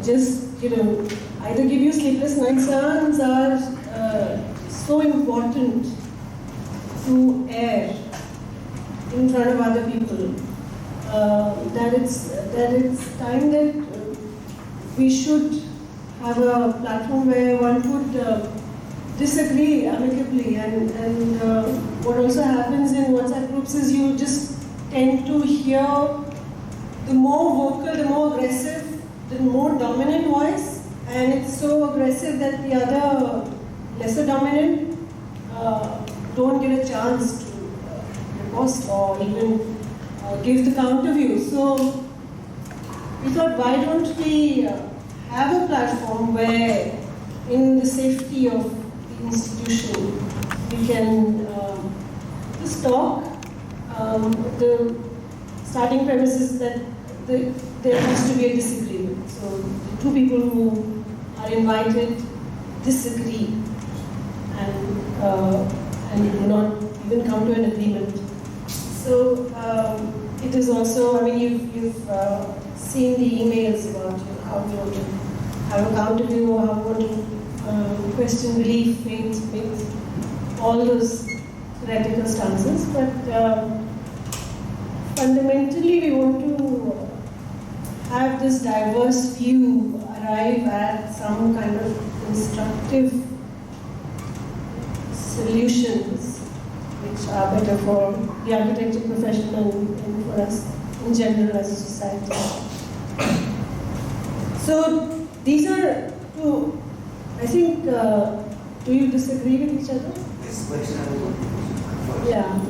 just, either give you sleepless nights. Concerns are so important to air in front of other people that it's time that we should have a platform where one could disagree amicably, and what also happens in WhatsApp groups is you just tend to hear the more vocal, the more aggressive, the more dominant voice, and it's so aggressive that the other lesser dominant don't get a chance to riposte or even give the counter view. So we thought, why don't we have a platform where, in the safety of the institution, we can just talk. The starting premise is that there has to be a disagreement. So the two people who are invited disagree and do not even come to an agreement. So it is also, I mean, you've seen the emails about how you want to have a counter view, how you want to question belief, faith, all those theoretical stances. But fundamentally, we want to have this diverse view arrive at some kind of constructive solutions which are better for the architecture profession and for us in general as a society. So these are two, I think, do you disagree with each other? This question I was Yeah.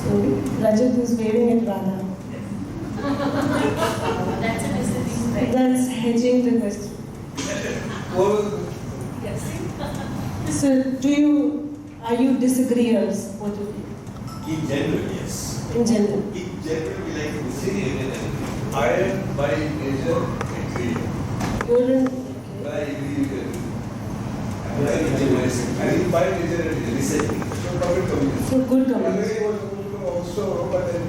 So Rajat is waving at Radha. That's a disagreement, right? That's hedging the question. Yes. So are you disagreeers, both of you? In general, yes. In general. In general, we like to disagree. I am by nature agree. You're in, By nature, I think by nature disagree. so good comments. also, but then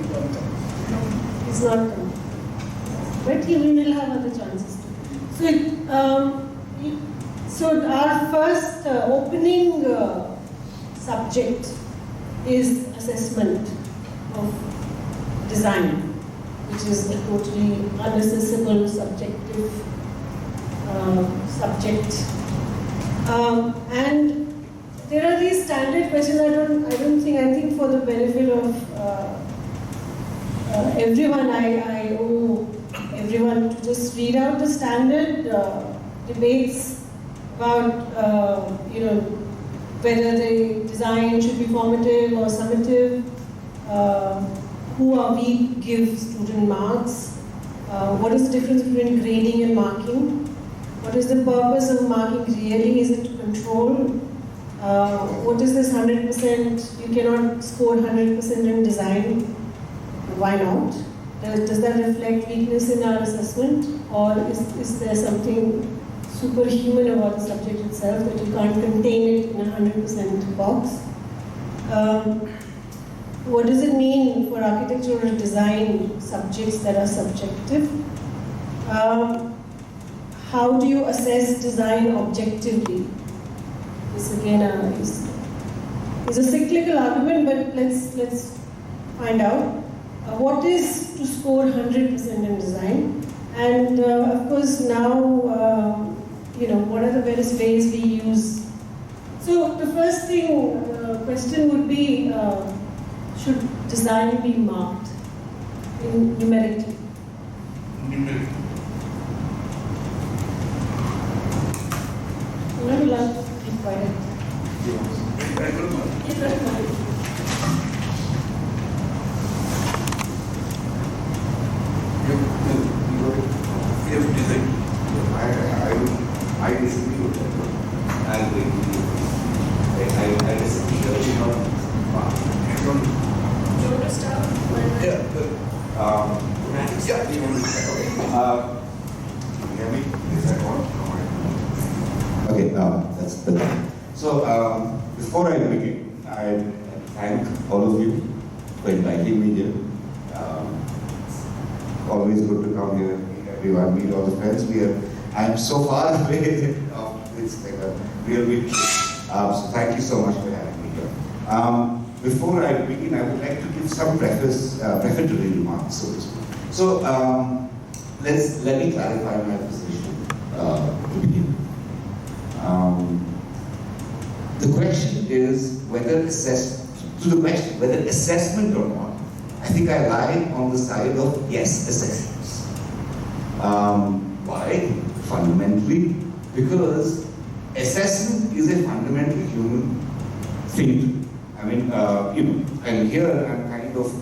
It's not coming. But you will have other chances too. So our first opening subject is assessment of design, which is a totally unassessable subjective subject. And there are these standard questions. I think for the benefit of everyone, I owe everyone to just read out the standard debates about whether the design should be formative or summative, who are we give student marks, what is the difference between grading and marking, what is the purpose of marking really, is it to control, what is this 100%, you cannot score 100% in design, why not? Does that reflect weakness in our assessment, or is there something superhuman about the subject itself that you can't contain it in a 100% box? What does it mean for architectural design subjects that are subjective? How do you assess design objectively? This again is a cyclical argument, but let's find out. What is to score 100% in design? And of course now, what are the various ways we use? So the first question would be, should design be marked numerically? Numerically. I'm not allowed to be quiet. I don't know. You have design. I disagree with that. I agree with you. I disagree. I don't. Do you want to start? Yeah, good. Yeah. Okay. You hear me? Is that on? Okay. That's better. So before I begin, I thank all of you for inviting me here. always good to come here, meet everyone, meet all the friends. I'm so far away. It's like a real big trip. So thank you so much for having me here. Before I begin, I would like to give some prefatory remarks, so to speak. So let me clarify my position to begin. The question is whether assessment or not. I think I lie on the side of yes, assessments. Why? Fundamentally, because assessment is a fundamentally human thing. I mean, and here I'm kind of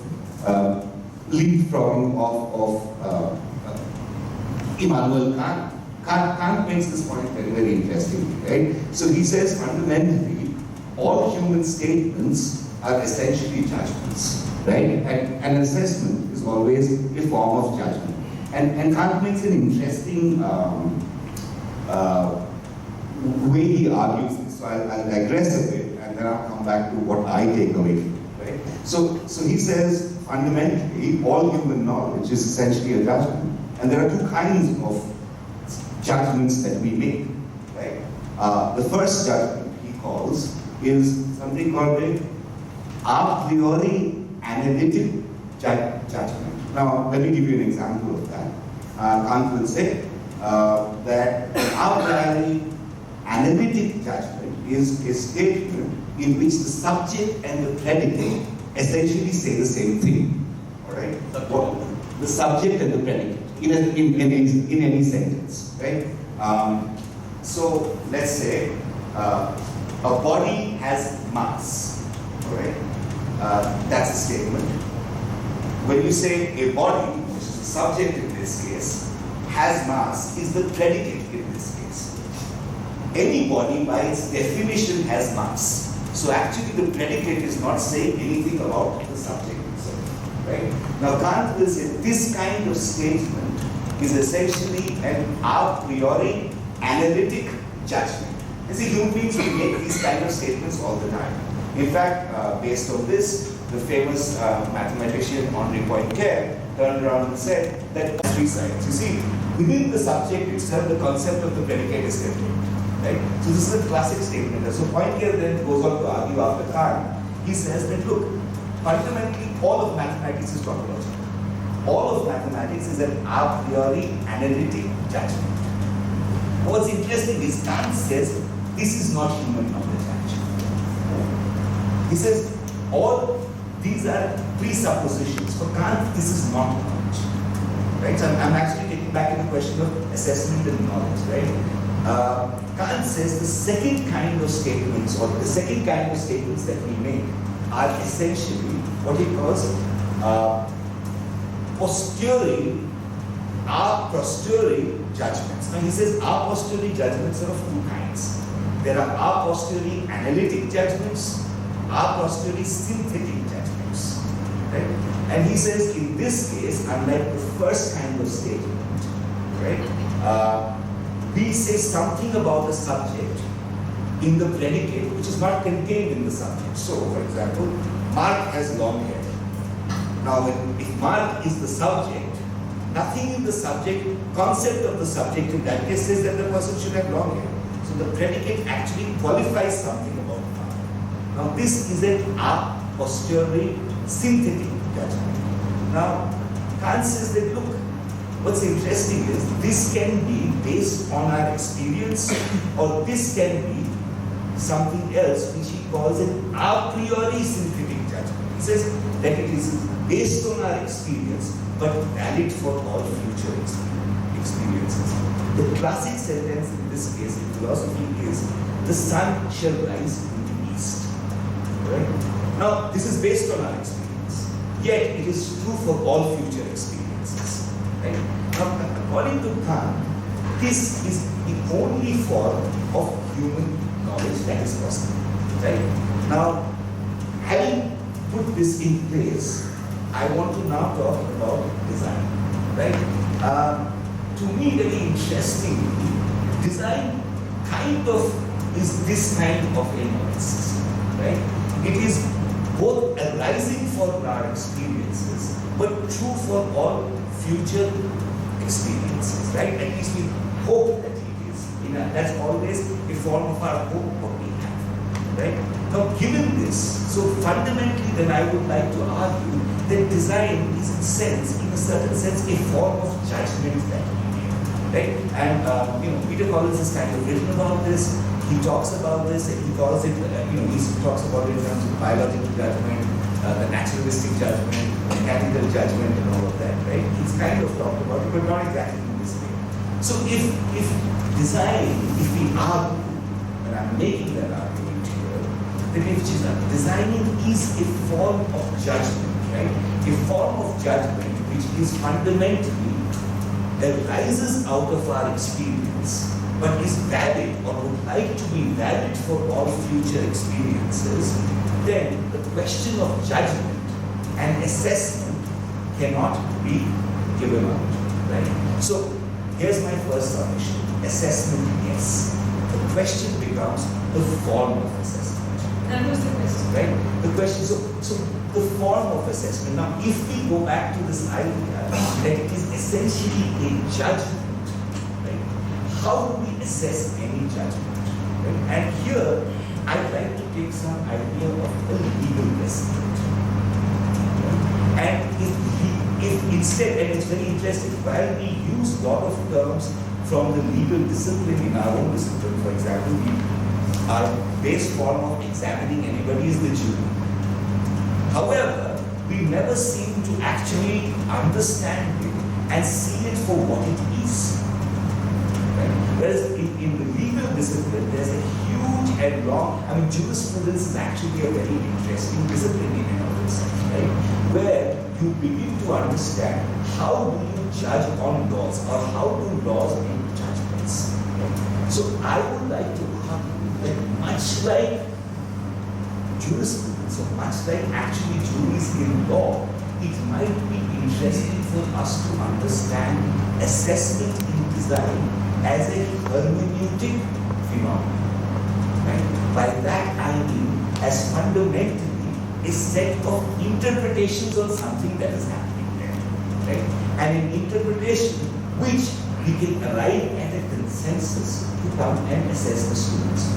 leapfrogging of Immanuel Kant. Kant makes this point very, very interestingly, right? So he says fundamentally, all human statements are essentially judgments, right? And an assessment is always a form of judgment. And Kant makes an interesting way he argues this. So I'll digress a bit, and then I'll come back to what I take away from it, right? So he says fundamentally, all human knowledge is essentially a judgment. And there are two kinds of judgments that we make, right? The first judgment he calls is something called a priori analytic judgment. Now, let me give you an example of that. Kant will say that a priori analytic judgment is a statement in which the subject and the predicate essentially say the same thing. All right? The subject and the predicate in any sentence, right? So let's say a body has mass. All right? That's a statement. When you say a body, which is the subject in this case, has mass, is the predicate in this case. Any body, by its definition, has mass. So actually the predicate is not saying anything about the subject itself, right? Now Kant will say this kind of statement is essentially an a priori analytic judgment. You see, human beings will make these kind of statements all the time. In fact, based on this, the famous mathematician Henri Poincaré turned around and said that three sides. You see, within the subject itself, the concept of the predicate is contained. Right? So this is a classic statement. So Poincaré then goes on to argue after Kant. He says that look, fundamentally all of mathematics is tautological. All of mathematics is an a priori analytic judgment. What's interesting is Kant says this is not human knowledge actually. He says all these are presuppositions. For Kant, this is not knowledge. Right? So I'm actually taking back to the question of assessment and knowledge, right? Kant says the second kind of statements, or the second kind of statements that we make are essentially what he calls a posteriori judgments. Now he says a posteriori judgments are of two kinds. There are a posteriori analytic judgments, a posteriori synthetic judgments. Right? And he says in this case, unlike the first kind of statement, right? We say something about the subject in the predicate which is not contained in the subject. So, for example, Mark has long hair. Now, if Mark is the subject, nothing in the subject, concept of the subject in that case says that the person should have long hair. So the predicate actually qualifies something about Mark. Now, this is a posteriori synthetic judgment. Now, Kant says that, look, what's interesting is this can be based on our experience, or this can be something else which he calls an a priori synthetic judgment. He says that it is based on our experience but valid for all future experiences. The classic sentence in this case in philosophy is the sun shall rise in the east. Right? Now this is based on our experience, yet it is true for all future experiences. Right? Now, according to Kant, this is the only form of human knowledge that is possible. Right? Now, having put this in place, I want to now talk about design. Right? To me, very interestingly, design kind of is this kind of analysis. Right? It is both arising for our experiences, but true for all future experiences, right? At least we hope that it is. That's always a form of our hope what we have, right? Now, given this, so fundamentally then I would like to argue that design is in a certain sense, a form of judgment that we make, right? And, Peter Collins has kind of written about this. He talks about this, and he calls it, he talks about it in terms of biological judgment, the naturalistic judgment, mechanical judgment, and all of that, right? He's kind of talked about it, but not exactly in this way. So if design, if we argue, and I'm making that argument here, then if designing is a form of judgment, right? A form of judgment which is fundamentally arises out of our experience, but is valid or would like to be valid for all future experiences, then the question of judgment and assessment cannot be given out, right? So here's my first submission. Assessment, yes. The question becomes the form of assessment. That was the question. Right? The question, so the form of assessment. Now, if we go back to this idea that it is essentially a judgment, right? How do we assess any judgment? Right? And here, I'd like to take some idea of a legal precedent. Right? And if instead, and it's very interesting, while we use a lot of terms from the legal discipline in our own discipline, for example, our base form of examining anybody is the jury. However, we never seem to actually understand it and see it for what it is. Right? Whereas in the legal discipline, there's a huge and long, jurisprudence is actually a very interesting discipline in and of itself, right? Where you begin to understand how do you judge on laws or how do laws make judgments. Right? So I would like to argue that much like jurisprudence, so much like actually juries in law, it might be interesting for us to understand assessment in design as a hermeneutic phenomenon. Right? By that I mean as fundamentally a set of interpretations on something that is happening there. Right? And an interpretation which we can arrive at a consensus to come and assess the students.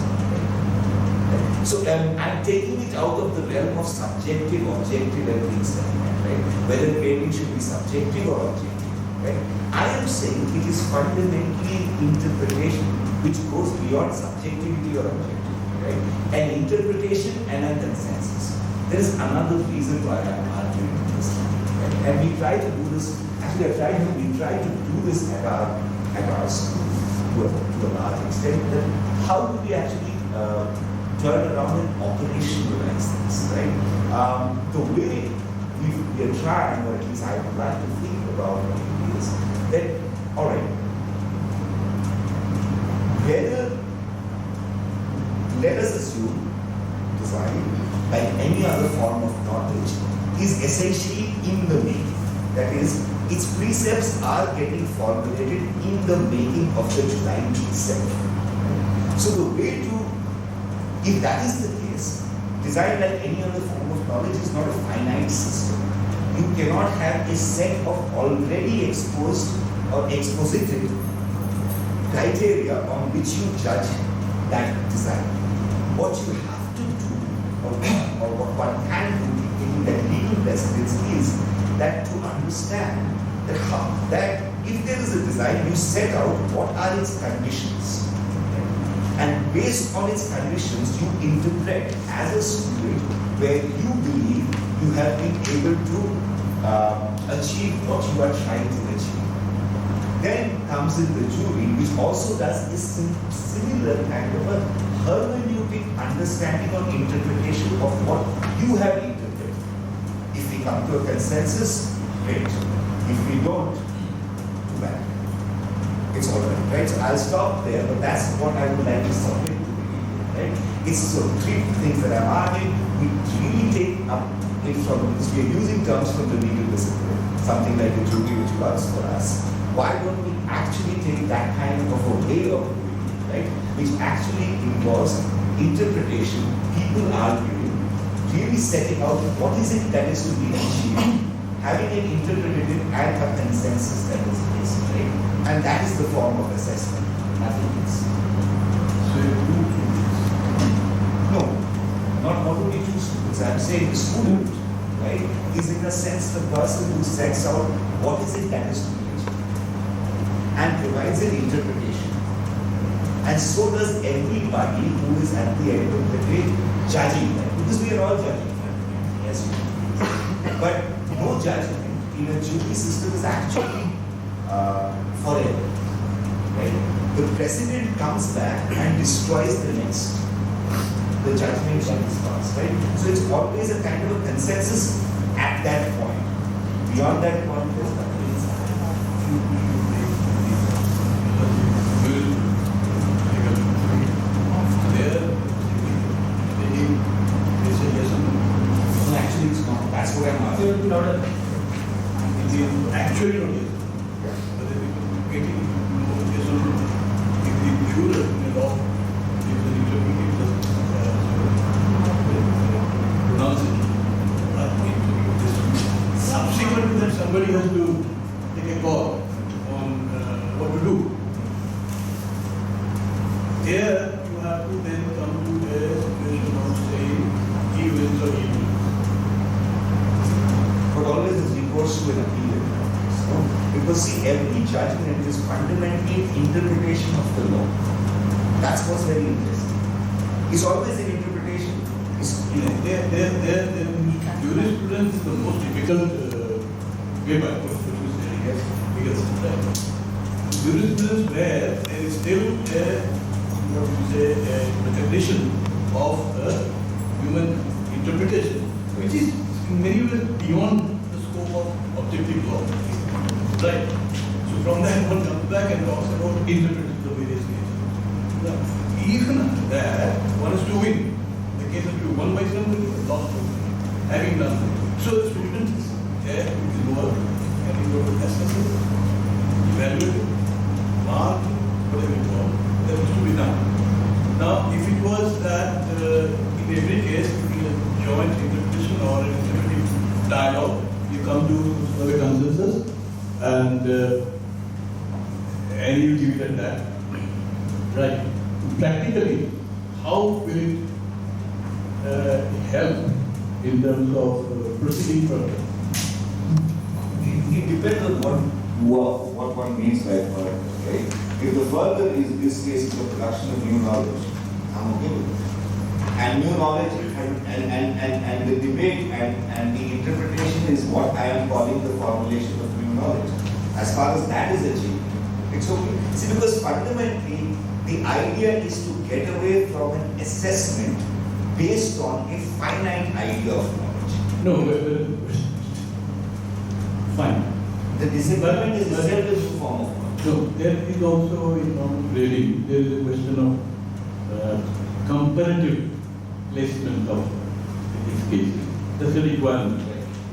Right? So I'm taking it out of the realm of subjective, objective, and things like that, right? Whether grading should be subjective or objective, right? I am saying it is fundamentally interpretation which goes beyond subjectivity or objectivity, right? An interpretation and a consensus. There is another reason why I'm arguing this, right? And we try to do this. Actually, we try to do this at our school to a large extent. That how do we actually turn around and operationalize this, right? The way we are trying, or at least I would like to think about it, is that, all right, whether, let us assume, design, like any other form of knowledge, is essentially in the making. That is, its precepts are getting formulated in the making of the design itself. So the way to, if that is the case, design like any other form of knowledge is not a finite system. You cannot have a set of already exposed or exposited criteria on which you judge that design. What you have to do, or what one can do in that legal precedence is that to understand that if there is a design, you set out what are its conditions. And based on its conditions, you interpret as a student where you believe you have been able to achieve what you are trying to achieve. Then comes in the jury, which also does a similar kind of a hermeneutic understanding or interpretation of what you have interpreted. If we come to a consensus, great. If we don't, too bad. It's all right? So I'll stop there, but that's what I would like to submit to the video, right? It's so three things that I'm arguing. We really take up it from, we are using terms from the legal discipline, something like the jury which works for us. Why don't we actually take that kind of a way of doing it, right? Which actually involves interpretation, people arguing, really setting out what is it that is to be achieved, having an interpretative and a consensus that is based, right? And that is the form of assessment, nothing else. So you do No, not only two students. I'm saying the student, right, is in a sense the person who sets out what is it that is to be achieved and provides an interpretation. And so does everybody who is at the end of the day judging that. Because we are all judging fundamentally, yes. But no judgment in a jury system is actually forever. Right? The president comes back and destroys the next. The judgment is passed, right? So it's always a kind of a consensus at that point. Beyond that point, there's nothing inside. Actually, it's not. That's what I'm asking. actually not yes. But then getting yes or no. If the juror in the law is an interpreter, pronounce it. Subsequent to that, somebody has to take a call on what to do. Here, you have to then come to a situation of saying he wins or he loses. But always is recourse to an appeal. Because see, every judgment is fundamentally an interpretation of the law. That's what's very interesting. It's always an interpretation. It's, you know, Jurisprudence is the most difficult way by which to say, yes, because jurisprudence where there is still what you say, a recognition of human interpretation, which is in many ways beyond the scope of objective law. Right? So from that one comes back and talks about interpreting the various cases. Now, even after that, one is to win. The case has to be won by somebody, lost by somebody. Having done that. So the student is there with the lower and he go to assess it, evaluate it, mark it, whatever you want, that is to be done. Now, if it was that in every case, it will be a joint interpretation or an interpretive dialogue, you come to a consensus and you give it at that. Right. Practically, how will it help in terms of proceeding further? It depends on what one means by further, right? If the further is this case is the production of new knowledge, I'm okay with it. And new knowledge and the debate and the interpretation is what I am calling the formulation of new knowledge. As far as that is achieved, it's okay. See, because fundamentally the idea is to get away from an assessment based on a finite idea of knowledge. No, fine. The disagreement is itself a new form of knowledge. So there is also in normal grading, there is a question of comparative placement of these cases. That's a requirement.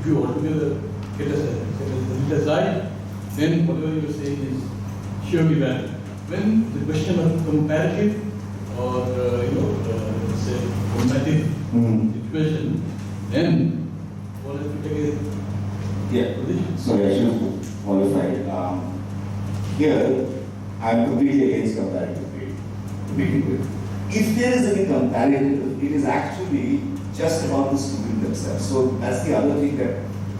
If you altogether set it aside, then whatever you are saying is surely valid. When the question of comparative or say formative situation, then one has to take a position. Sorry, I should have qualified. Here, I am completely against comparative grading to begin with. If there is any comparative, it is actually just about the student themselves. So that's the other thing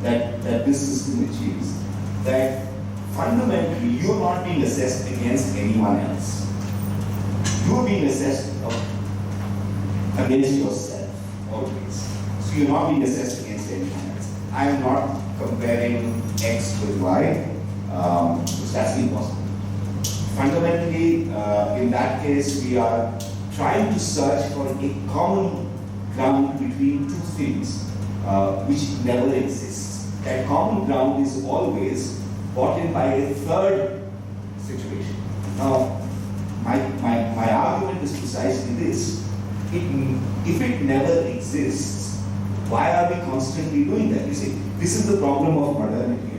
that this system achieves. That fundamentally, you're not being assessed against anyone else. You're being assessed against yourself, always. So you're not being assessed against anyone else. I am not comparing X with Y, because that's impossible. Fundamentally, in that case, we are trying to search for a common ground between two things, which never exists. That common ground is always brought in by a third situation. Now, my argument is precisely this. If it never exists, why are we constantly doing that? You see, this is the problem of modernity,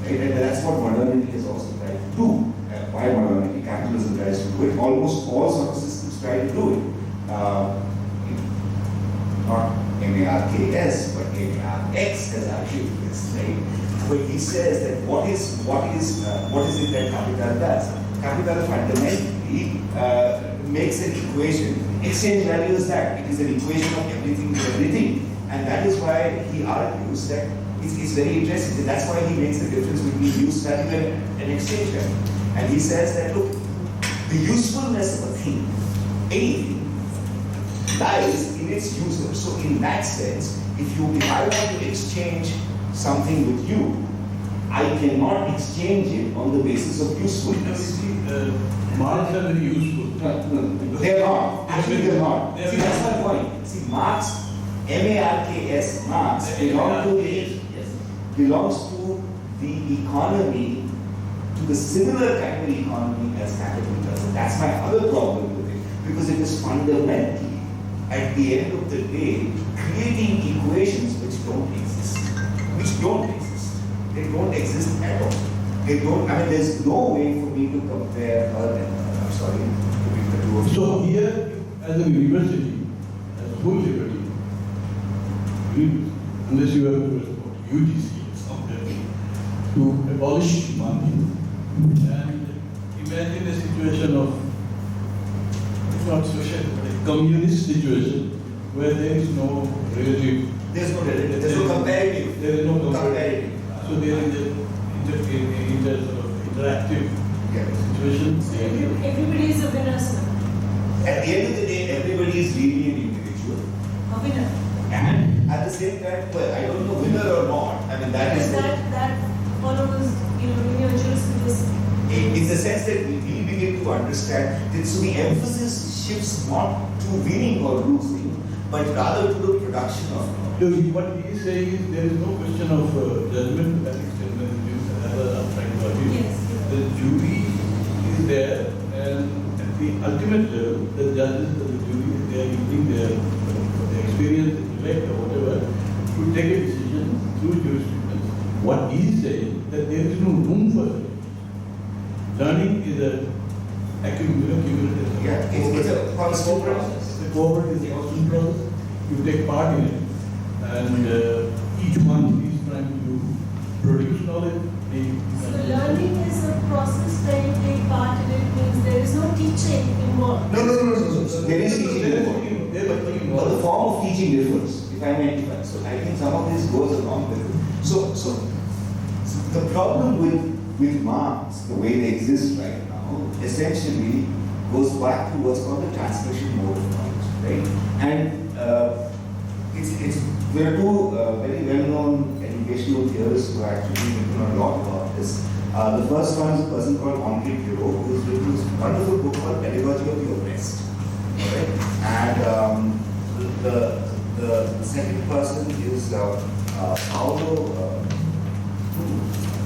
right? And that's what modernity has also tried to do. Why modernity? Capitalism tries to do it. Almost all sort of systems try to do it. Not MARKS, but MARX has achieved this, right? But he says that what is it that capital does? Capital fundamentally makes an equation. Exchange value is that. It is an equation of everything to everything. And that is why he argues that it's very interesting. That's why he makes the difference between use value and exchange value. And he says that, look, the usefulness of a thing, anything, lies in its user. So in that sense, if I want to exchange something with you, I cannot exchange it on the basis of usefulness. Marks are very useful. No, they are not. Actually, they are not. See, that's my point. See, marks, MARKS, marks, belongs to the economy, to the similar kind of economy as capital does. And that's my other problem with it. Because it is fundamentally, at the end of the day, creating equations which don't exist. Which don't exist. They don't exist at all. They don't, I mean, there's no way for me to compare her and her. I'm sorry, between the two of you. So here, as a university, as a whole liberty, unless you have to support UGC or something, to abolish marking and imagine a situation of, it's not social, but a communist situation where there is no relative. There's no relative, there's no comparative. There is no comparative. So there is a sort of interactive situation. Everybody is a winner, sir. At the end of the day, everybody is really an individual. A winner. And at the same time, well, I don't know winner or not. I mean, that is. That follows, in your jurisprudence. In the sense that we begin to understand that so the emphasis shifts not to winning or losing, but rather to the production of knowledge. What he is saying is there is no question of judgment to that extent when the jury, I'm trying to argue. Yes. The jury is there, and at the ultimate level, the judges and the jury is there using their experience, intellect, or whatever, to take a decision through jurisprudence. What he is saying that there is no room for it. Learning is a cumulative. Yeah, it's a constant process. The cohort is a constant process. You take part in it, and each one is trying to produce knowledge. So learning is a process where you take part in it, means there is no teaching involved. No. There is teaching involved. But the form of teaching differs, if I may define. So I think some of this goes along with it. So the problem with marks, the way they exist right now, essentially goes back to what's called the transmission mode of knowledge, right? And there are two very well-known educational theorists who actually know a lot about this. The first one is a person called Henri Pirot, who has written this wonderful book called Pedagogy of the Oppressed. Right? And the second person is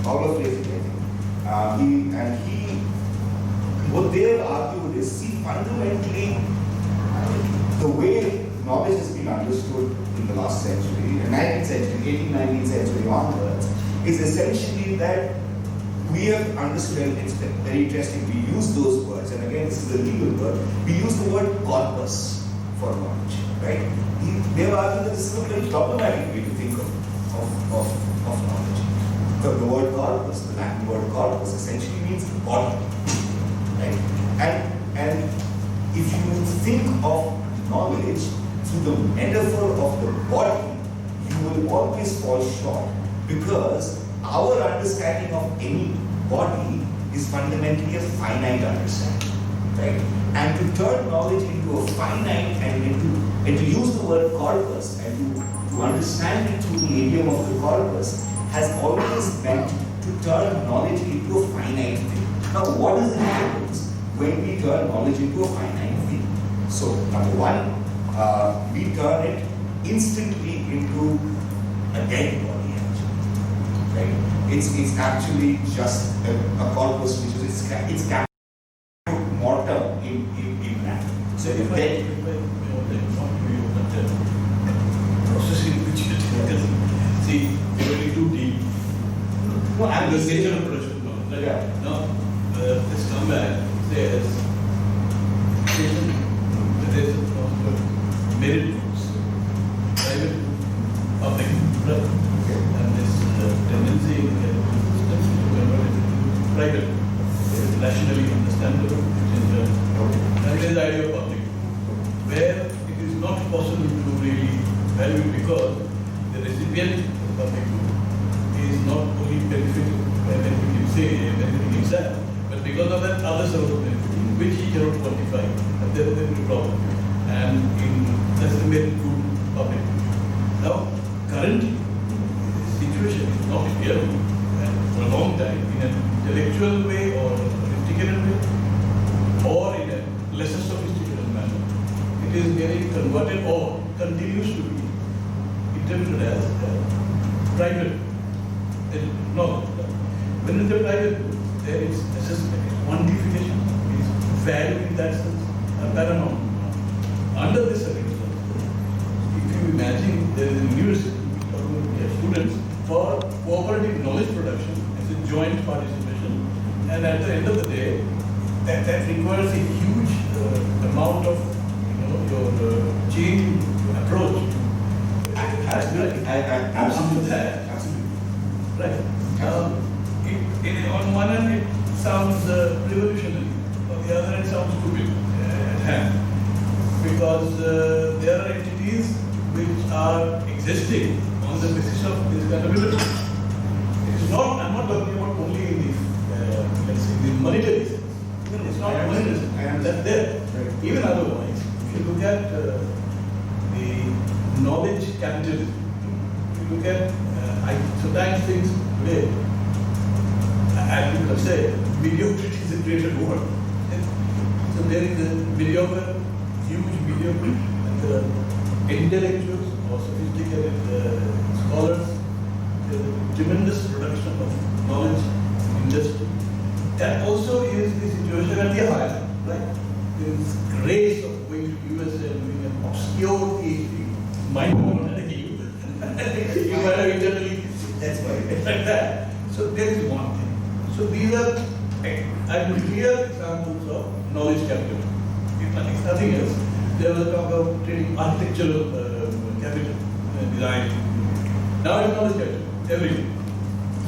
Paulo Freire, I think. What they have argued is, see, fundamentally, the way knowledge has been understood in the last century, 19th century, 18th, 19th century onwards, is essentially that we have understood, and it's very interesting, we use those words, and again, this is a legal word, we use the word corpus for knowledge, right? They have argued that this is a very problematic way to think of knowledge. The word corpus, the Latin word corpus, essentially means body, right? And if you think of knowledge through the metaphor of the body, you will always fall short, because our understanding of any body is fundamentally a finite understanding, right? And to turn knowledge into a finite and to use the word corpus and to understand it through the medium of the corpus has always meant to turn knowledge into a finite thing. Now, what does it happen when we turn knowledge into a finite thing? So, number one, we turn it instantly into a dead body, actually, right? It's actually just a corpus which is it's mortem in that. So if dead. Processing which is see, very too deep. No, I'm the just nature saying. of production. No, like, Yeah. no, let's come back. There's merit books, private because the recipient of public good is not only benefiting himself, but because of that others are also benefiting, which he cannot quantify, and there is a problem. And that's the very good public good. Now, currently, the situation is not here, and for a long time, in an intellectual way or a sophisticated way, or in a lesser sophisticated manner, it is getting converted or continues to be interpreted as private knowledge. When it's a private good, there is assessment, quantification, is value in that sense, paramount. Under this circumstance, if you imagine there is a university, we have students for cooperative knowledge production as a joint participation, and at the end of the day, that requires a huge amount of your change approach. Absolutely. Absolutely. Right. On one hand, it sounds revolutionary. On the other hand, it sounds stupid at hand. Because there are entities which are existing on the basis of this kind of liberty. It is not, I'm not talking about only in the, let's say, the monetary sense. It's not monetary sense. That's there. Right. Even otherwise, if you look at the knowledge capitalism, if you look at, I sometimes think today, as people say, mediocrity is a greater word. So there is a mediocre, huge mediocre, and there are intellectuals or sophisticated scholars. There is a tremendous production of knowledge industry. That also is the situation at the higher level, right? There is grace of going to US and doing an obscure PhD, mind blown at you. You might have internally, that's why it's like that. So there is one thing. So these are clear examples of knowledge capital. It's nothing else. There was a talk of trading architectural capital, design. Now it's knowledge capital, everything.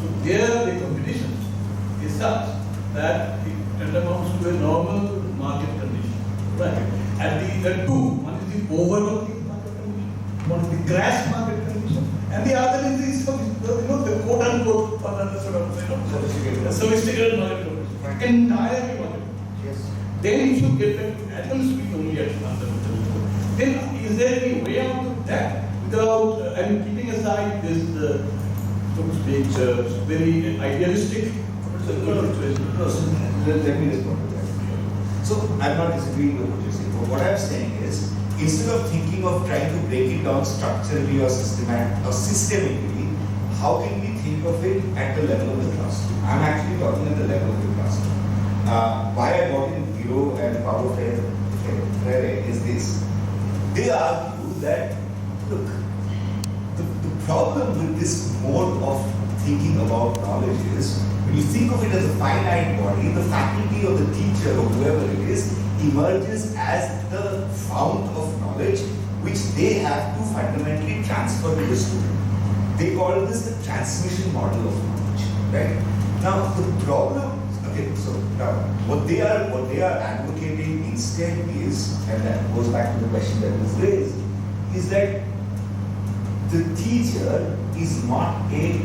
So there the competition is such that it amounts to a normal market condition. Right. And the two, one is the overworking market condition, one is the crash market condition, and the other is the quote unquote sophisticated market condition. Entirely market. Yes. Then you should get back to atoms being only at fundamental. Then is there any way out of that without keeping aside this so to speak very idealistic situation? Let me respond to that. So I'm not disagreeing with what you're saying, but what I'm saying is, instead of thinking of trying to break it down structurally or systemically, how can we think of it at the level of the classroom? I'm actually talking at the level of the classroom. Why I brought in Viro and Paulo Freire is this. They argue that, look, the problem with this mode of thinking about knowledge is, when you think of it as a finite body, the faculty or the teacher or whoever it is emerges as the fount of knowledge which they have to fundamentally transfer to the student. They call this the transmission model of knowledge, right? Now the problem, okay, so now what they are advocating instead is, and that goes back to the question that was raised, is that the teacher is not a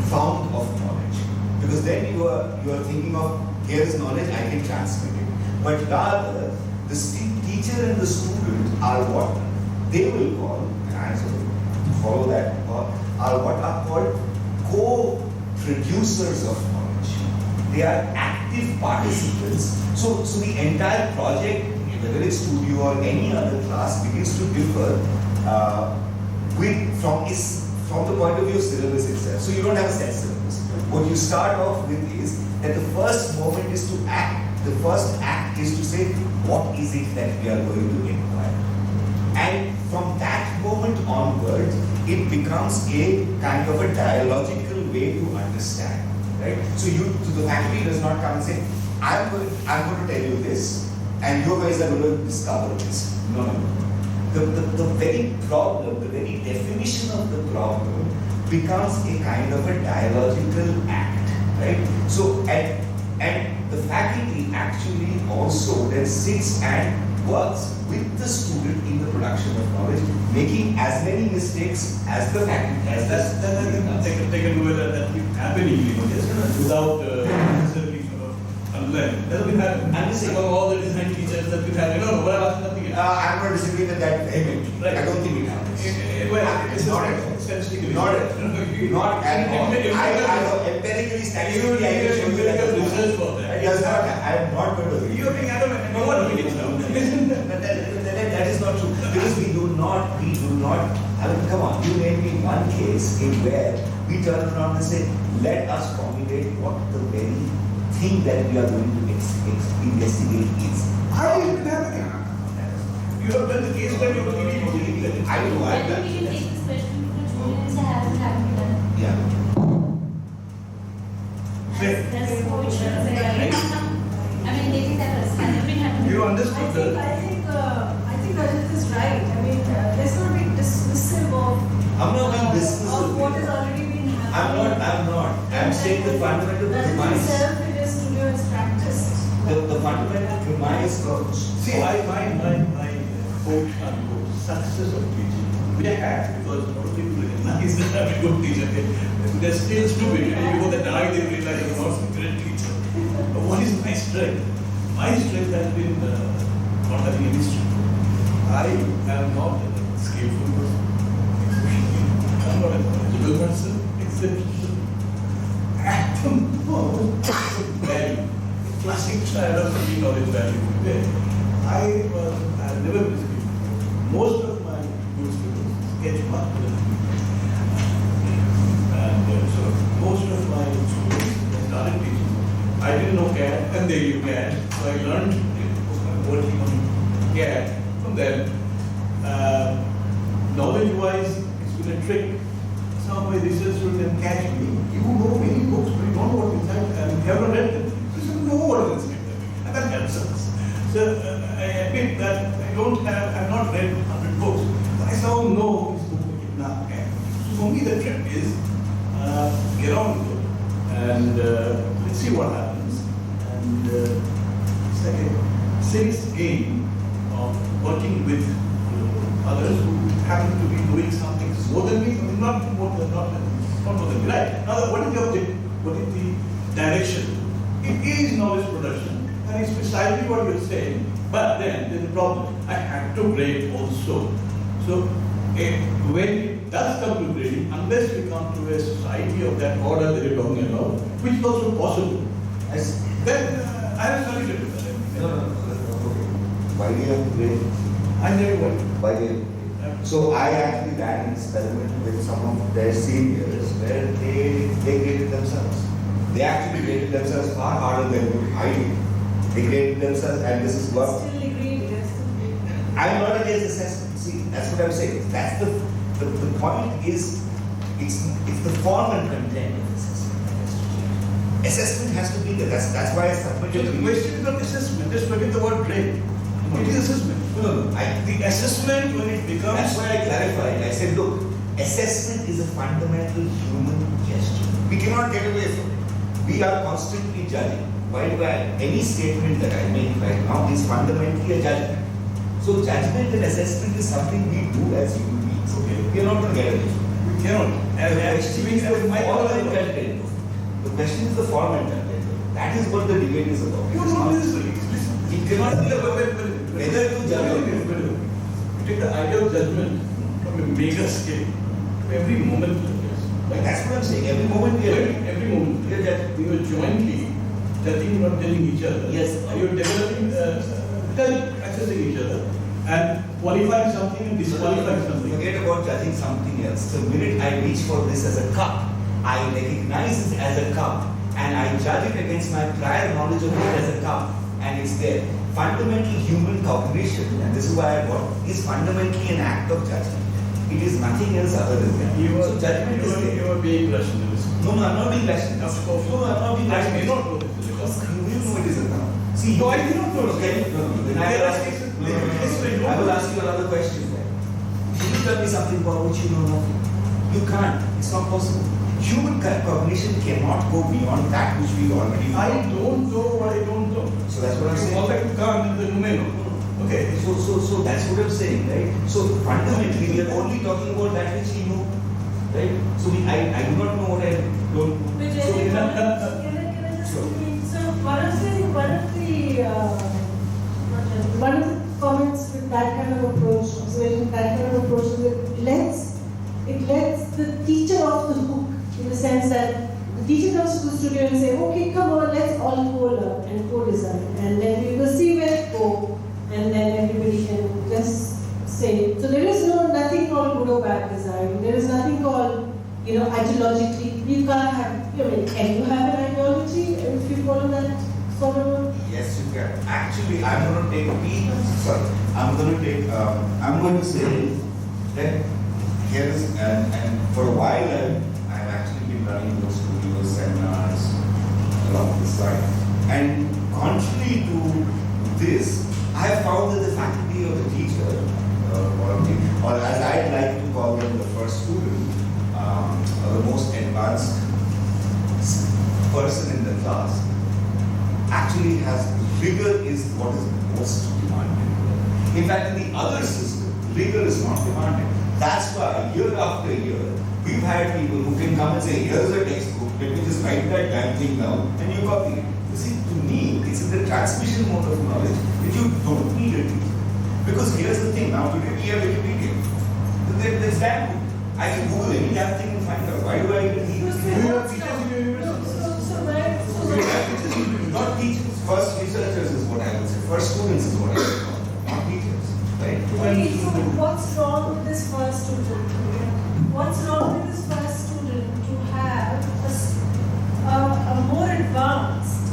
fount of knowledge, because then you are thinking of, here is knowledge, I can transmit it. But rather, the teacher and the student are what they will call, and I sort of follow that, are what are called co-producers of knowledge. They are active participants. So the entire project, whether it's studio or any other class, begins to differ from the point of view of syllabus itself. So you don't have a set syllabus. What you start off with is that the first moment is to act. The first act is to say, what is it that we are going to inquire? And from that moment onwards, it becomes a kind of a dialogical way to understand, right? So the faculty does not come and say, I'm going to tell you this, and you guys are going to discover this. No. The very problem, the very definition of the problem becomes a kind of a dialogical act, right? So, and the faculty actually also then sits and works with the student in the production of knowledge, making as many mistakes as the faculty has. They can do that keep happening, without necessarily sort of underlying. That's what we have. I'm just saying, among all the design teachers that we have, nothing. I'm not disagreeing with that vehemently. Right. I don't think it happens. Well, It's not at all. statistically. Not at all. Not at all. I know empirically, statistically, I can show you that. Research for that. It does not. I am not going to agree. You are being adamant. No one will get now. That is not true. Because we do not, I mean, come on, you name me one case in where we turn around and say, let us formulate what the very thing that we are going to investigate is. How is it happening? You have done the case study of the EVP. I know, I've done. We can take this question because Julians hasn't done. Yeah. That's which I mean, they think that has never been happening. You understood I think Rajat is right. I mean, let's not be dismissive of I'm not being dismissive. of what has already been happening. I'm not. I'm saying the fundamental That in premise. itself it is studio is practiced. The fundamental premise of See, my quote unquote success of teaching, we have because a lot of people recognize that I'm a good teacher. They're still stupid. Before they die, they realize I'm not a great teacher. But what is my strength? My strength has been not having any strength. I am not a skillful person. I'm not a knowledgeable person, exceptional. Value. Classic child of the knowledge value. I've never been skillful. Most of my good students sketch much better than me. And so most of my students, when I started teaching, I didn't know CAD and they knew CAD. So I learned working on CAD from them. Knowledge-wise, it's been a trick. Some of my research students catch me. You know many books, but you don't know what's inside and you haven't read them. You don't know what is inside them. And that helps us. So I admit that I've not read 100 books, but I somehow know this book now. So for me the trick is get on with it and let's see what happens. And it's like a safe game of working with others who happen to be doing something more than me, not more than me. Right. Now what is the objective? What is the direction? It is knowledge production. And it's precisely what you're saying, but then there's a problem. I have to grade also. So when it does come to grading, unless we come to a society of that order that you're talking about, which is also possible, then I have a solution to that. No. Why do you have to grade? I never want. Why do you have to grade? So I actually ran an experiment with some of their seniors where they graded themselves. They actually graded themselves far harder than I did. They graded themselves, and this is what. Still agreed, yes. I'm not against assessment. See, that's what I'm saying. That's the point is, it's the form and content of assessment that has to change. Assessment has to be there. That's why I submitted. The question is not assessment. Just forget the word grade. It is assessment. No. The assessment when it becomes. That's why I clarified. I said, look, assessment is a fundamental human gesture. We cannot get away from it. We are constantly judging. By any statement that I make right now is fundamentally a judgment. So judgment and assessment is something we do as human beings. Okay? We are not going to get away from it. We cannot. The question is the form and content. The question is the form and content. That is what the debate is about. You don't necessarily. It cannot be whether to judge or not. You take the idea of judgment from a mega scale to every moment. That's what I'm saying. Every moment we are Every moment. we are judging. We are jointly judging, not judging each other. Yes. And you're developing, accessing each other and qualifying something and disqualifying something. Forget about judging something else. The minute I reach for this as a cup, I recognize it as a cup and I judge it against my prior knowledge of it as a cup and it's there. Fundamental human cognition, and this is why I got, is fundamentally an act of judgment. It is nothing else other than that. So judgment is there. You are being rationalist. No, I'm not being rationalist. Of course. No, I'm not being I rationalist. may not know this. You know it is a cup. See, No, I do not know. Okay, no. Then I will ask you. I will ask you another question then. Can you tell me something about which you know nothing? You can't. It's not possible. Human cognition cannot go beyond that which we already know. I don't know what I don't know. So that's what I'm saying. Perfect can't, then you may know. Okay. So that's what I'm saying, right? So fundamentally, we are only talking about that which we know, right? So I do not know what I don't know. But So can I just repeat? So one of the comments with that kind of approach, observation, that kind of approach, is it lets the teacher off the hook in the sense that the teacher comes to the studio and say, okay, come on, let's all co-learn and co-design, and then we will see where it goes, and then everybody can just say. So there is nothing called good or bad design. There is nothing called, ideologically. You can't have. Can you have an ideology if you follow that sort of? Yes, you can. Actually, I'm going to say that here is, and for a while I've actually been running those studios, seminars along this line. And contrary to this, I have found that the faculty or the teacher, or as I'd like to call them, the first student, or the most advanced person in the class, actually has rigor is what is most demanded. In fact, in the other system, rigor is not demanded. That's why year after year, we've had people who can come and say, here's a textbook, let me just write that damn thing down, and you copy it. You see, to me, it's in the transmission mode of knowledge that you don't need a teacher. Because here's the thing, now today we have Wikipedia. There's that good. I can Google any damn thing and find out. Why do I even need a teacher? Do you have teachers in your university? Not teachers, first researchers is what I would say. First students is what I would call, not teachers. Right? Okay, so what's wrong with this first student? What's wrong with this first student to have a more advanced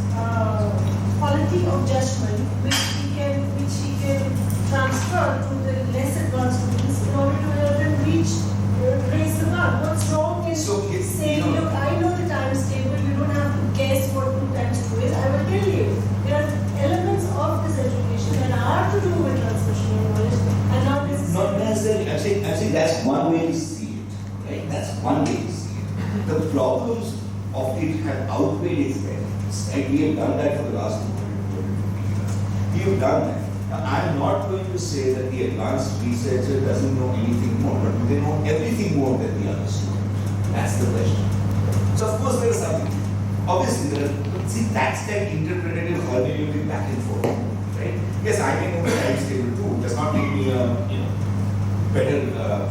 quality of judgment which he can transfer to the less advanced students in order to help them raise the bar? What's wrong in saying, look, I know the times table, you don't have to guess what 2 times 2 is, I will tell you. There are elements of this education that are to do with transmission of knowledge and not necessarily. Not necessarily. I'm saying that's one way to see it, right? That's one way to see it. The problems of it have outweighed its benefits, right? We have done that for the last 250 years. We have done that. Now, I'm not going to say that the advanced researcher doesn't know anything more, but do they know everything more than the other student? That's the question. So, of course, there is something. Obviously, that's that interpretative hermeneutic back and forth, right? Yes, I may know the times table too. It does not make me a better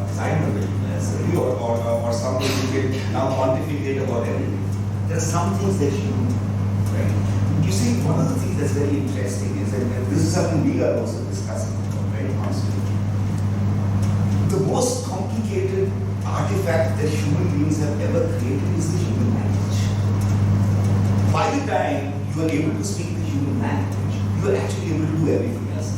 designer necessarily, or somebody who can now pontificate about everything. There are some things that you know, right? You see, one of the things that's very interesting is that, and this is something we are also discussing very constantly. The most complicated artifact that human beings have ever created is the human language. By the time you are able to speak the human language, you are actually able to do everything else.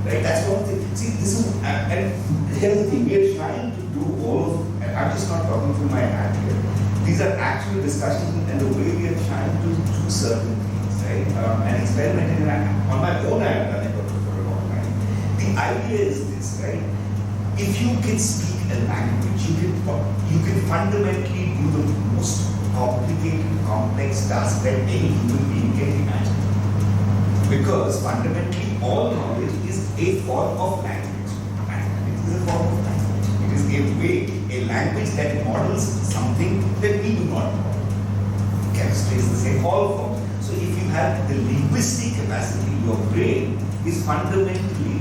Right? That's one thing. See, this is, and here's the thing, we are trying to do all of, and I'm just not talking through my hat here. These are actual discussions and the way we are trying to do certain things, right? And experimenting, and on my own I have done it for a long time. The idea is this, right? If you can speak a language, you can fundamentally do the most complicated, complex task that any human being can imagine. Because fundamentally, all knowledge is a form of language. Mathematics is a form of language. It is a language that models something that we do not model. Chemistry is the same, all forms. So if you have the linguistic capacity, your brain is fundamentally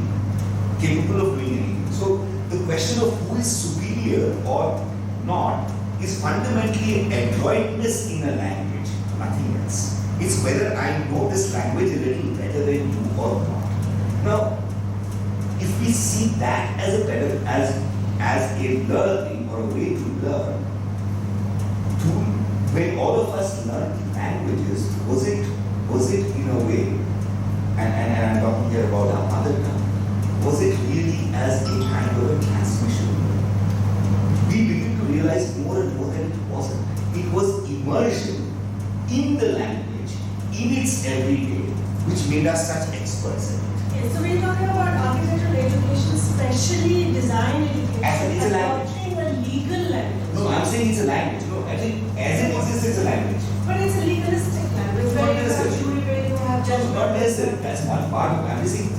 capable of doing anything. So the question of who is superior or not is fundamentally adroitness in a language, nothing else. It's whether I know this language a little better than you or not. Now, if we see that as a learning or a way to learn, when all of us learned languages, was it in a way, and I'm talking here about our mother tongue, was it really as a kind of a transmission? We begin to realize more and more that it wasn't. It was immersion in the language, in its everyday, which made us such experts in it. Yes, so we're talking about architectural education, especially design education. Actually, it's a language. Adopting a legal language. No, I'm saying it's a language. No, I think as it exists, it's a language. But it's a legalistic language where you have jury, where you have judgment. Not necessarily. That's one part of it. I'm just saying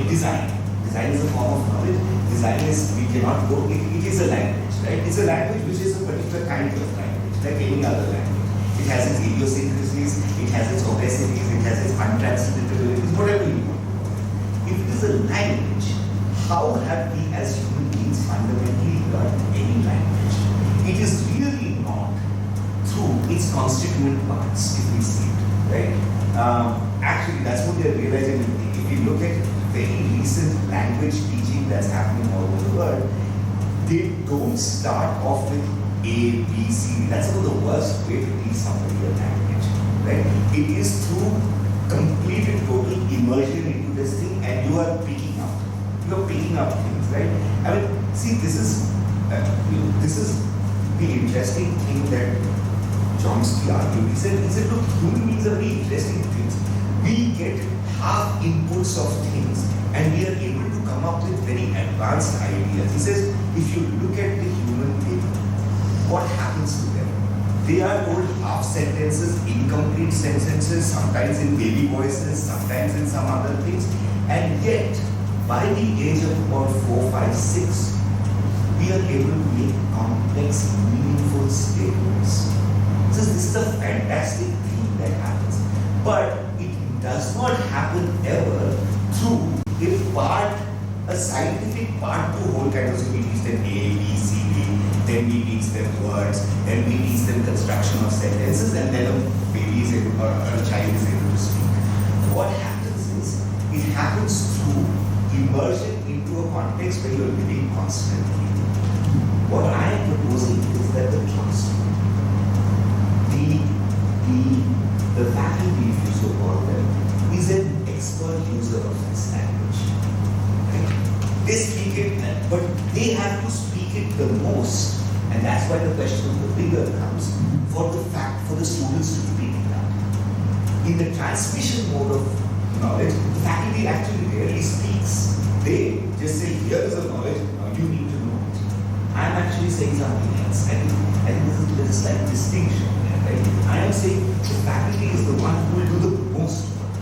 design. Design is a form of knowledge. Design is, we cannot go, it is a language, right? It's a language which is a particular kind of language, like any other language. It has its idiosyncrasies, it has its opacities, it has its untranslatabilities, whatever you want. If it is a language, how have we as human beings fundamentally learned any language? It is really not through its constituent parts, if we see it, right? Actually, that's what they're realizing. If you look at very recent language teaching that's happening all over the world, they don't start off with A, B, C. That's one of the worst way to teach somebody a language, right? It is through complete and total immersion into this thing, and you are picking up. You are picking up things, right? I mean, see, this is the interesting thing that Chomsky argued. He said, look, human beings are very interesting things. We get half inputs of things, and we are able to come up with very advanced ideas. He says, if you look at the human being, what happens to them? They are told half sentences, incomplete sentences, sometimes in baby voices, sometimes in some other things, and yet, by the age of about 4, 5, 6, we are able to make complex, meaningful statements. So this is a fantastic thing that happens. But it does not happen ever through a scientific part to whole kind of, so we teach them A, B, C, D, then we teach them words, then we teach them construction of sentences, and then a baby is able, or a child is able to speak. What happens is, it happens through immersion into a context where you're living constantly. What I am proposing is that the classroom, the faculty, if you so call them, is an expert user of this language. Right? They speak it, but they have to speak it the most, and that's why the question of the figure comes for the students to pick it up. In the transmission mode of knowledge, the faculty actually rarely speaks. They just say, here is a knowledge, now you need to know it. I'm actually saying something else. I think there is a slight distinction there, right? I am saying the faculty is the one who will do the most work.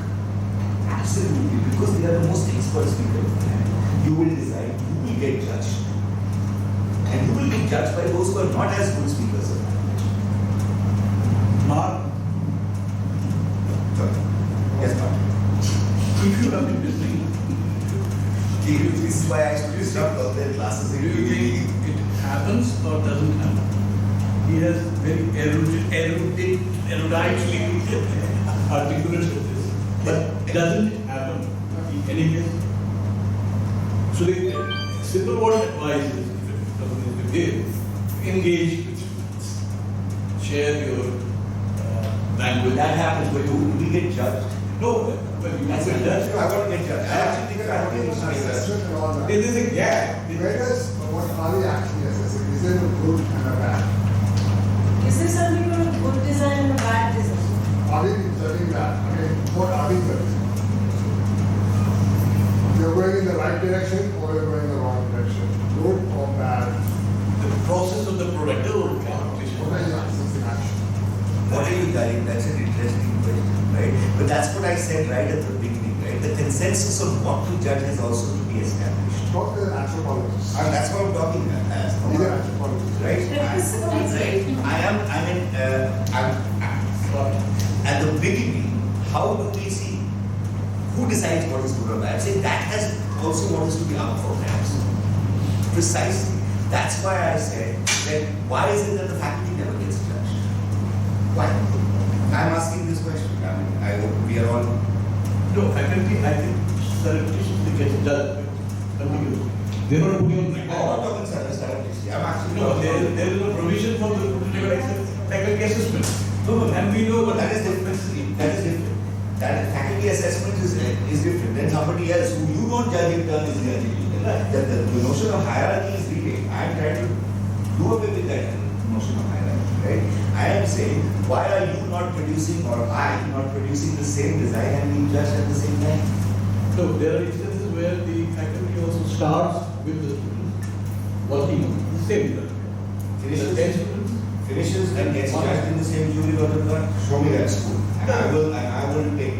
Absolutely, because they are the most expert speaker of the land. You will decide, you will get judged. And you will be judged by those who are not as good speakers of language. Mark, Sorry. Yes, Mark. if you have been listening, This is why I actually stopped all their classes. do you think it happens or doesn't happen? He has very eruditely articulated this, but doesn't happen in any case. So the simple word advice is, if something is to give, engage with students, share your language. That happens, but we get judged. No, but you That's can judge. I want to get judged. I actually think I want to get judged. There is a gap. Where does what are we actually assessing? Is it a good and a bad? Is there something called a good design and a bad design? Are we judging that? I mean, what are we judging? You're going in the right direction or you're going in the wrong direction? Good or bad? The process of the product, the competition. What are you assessing actually? What are you judging? That's an interesting question, right? But that's what I said right at the beginning, right? The consensus on what to judge has also to be established. Not the anthropologists. And that's what I'm talking as. These are anthropologists. Right? I'm at the beginning, how do we see who decides what is good or bad? I'm saying that has also what is to be up for grabs. Precisely. That's why I said that why is it that the faculty never gets judged? Why? I'm asking this question. I mean, I hope we are all. No, faculty, I think, surreptitiously gets judged. They're not putting on I'm not talking surreptitiously. I'm actually no, there is no provision for the faculty assessment. No, and we know, But that is different. That is different. That faculty assessment is different. Then somebody else who you don't judge in turn is judging you. The notion of hierarchy is related. I am trying to do away with that notion of hierarchy, right? I am saying, why are you not producing or I not producing the same design and being judged at the same time? No, there are instances where the faculty also starts with the students working on the same design. Finishes, The 10 students. finishes and gets judged in the same jury or the show me that school. And I will take.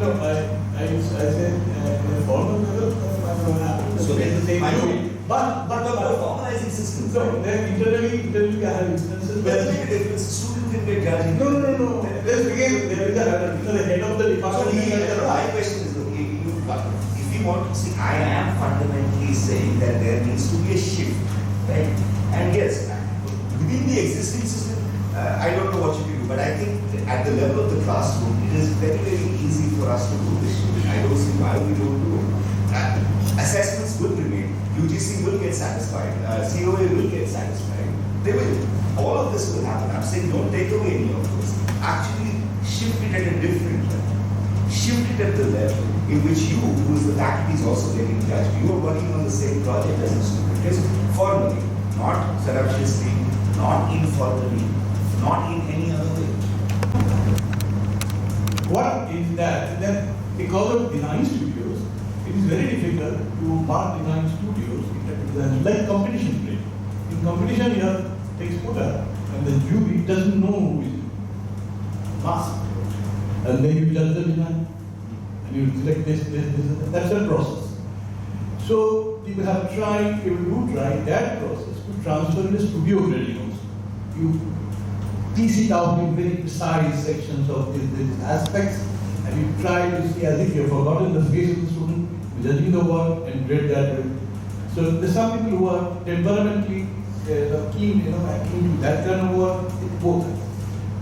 No, I said in a formal level, So, then internally I have instances But where. if a student can get judged. No. Let's begin. There is the head of the So department. my question is, okay, if you want to see, I am fundamentally saying that there needs to be a shift, right? And yes, within the existing system, I don't know what you can do, but I think at the level of the classroom, it is very, very easy for us to do this shift. I don't see why we don't do it. Assessments will remain. UGC will get satisfied. COA will get satisfied. They will. All of this will happen. I'm saying don't take away any of this. Actually, shift it at a different level. Shift it at the level in which you, who is the faculty, is also getting judged. You are working on the same project as a student. Just formally, not surreptitiously, not informally, not in any other way. What is that? That because of design studios, it is very difficult to mark design studios like competition play. In competition, you have textbooker, and the jury doesn't know who is masked. And then you judge the design, and you select this. That's a process. So people have tried, people do try that process to transfer in the studio grading also. You piece it out in very precise sections of these aspects, and you try to see as if you have forgotten the face of the student, judging the work and grade that way. So there's some people who are temperamentally keen, keen to that kind of work, both.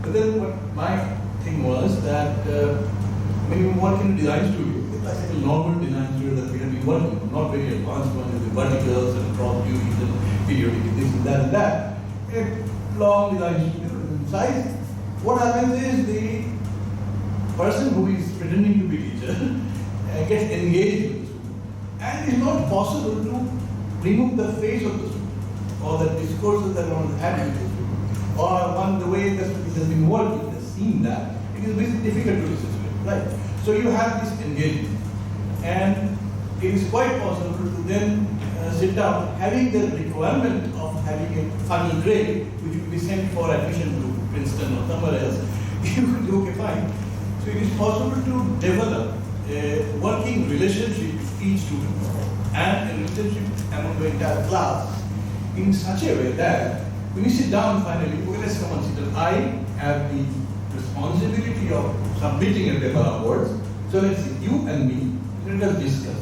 But then what my thing was that when you work in a design studio, the classical normal design studio that we have been working on, not very advanced ones with the verticals and cross duties and periodic this and that, a long design studio size, what happens is the person who is pretending to be teacher gets engaged with the student. And it's not possible to remove the face of the student or the discourses that one has with the student or the way the student has been working, has seen that. It is very difficult to resist it, right? So you have this engagement, and it is quite possible to then sit down, having the requirement of having a final grade, which will be sent for admission to Princeton or somewhere else. You could do okay, fine. So it is possible to develop a working relationship with each student and a relationship among the entire class in such a way that when you sit down finally, okay, let's come and sit down. I have the responsibility of submitting a paper upwards. So let's see, you and me, let us discuss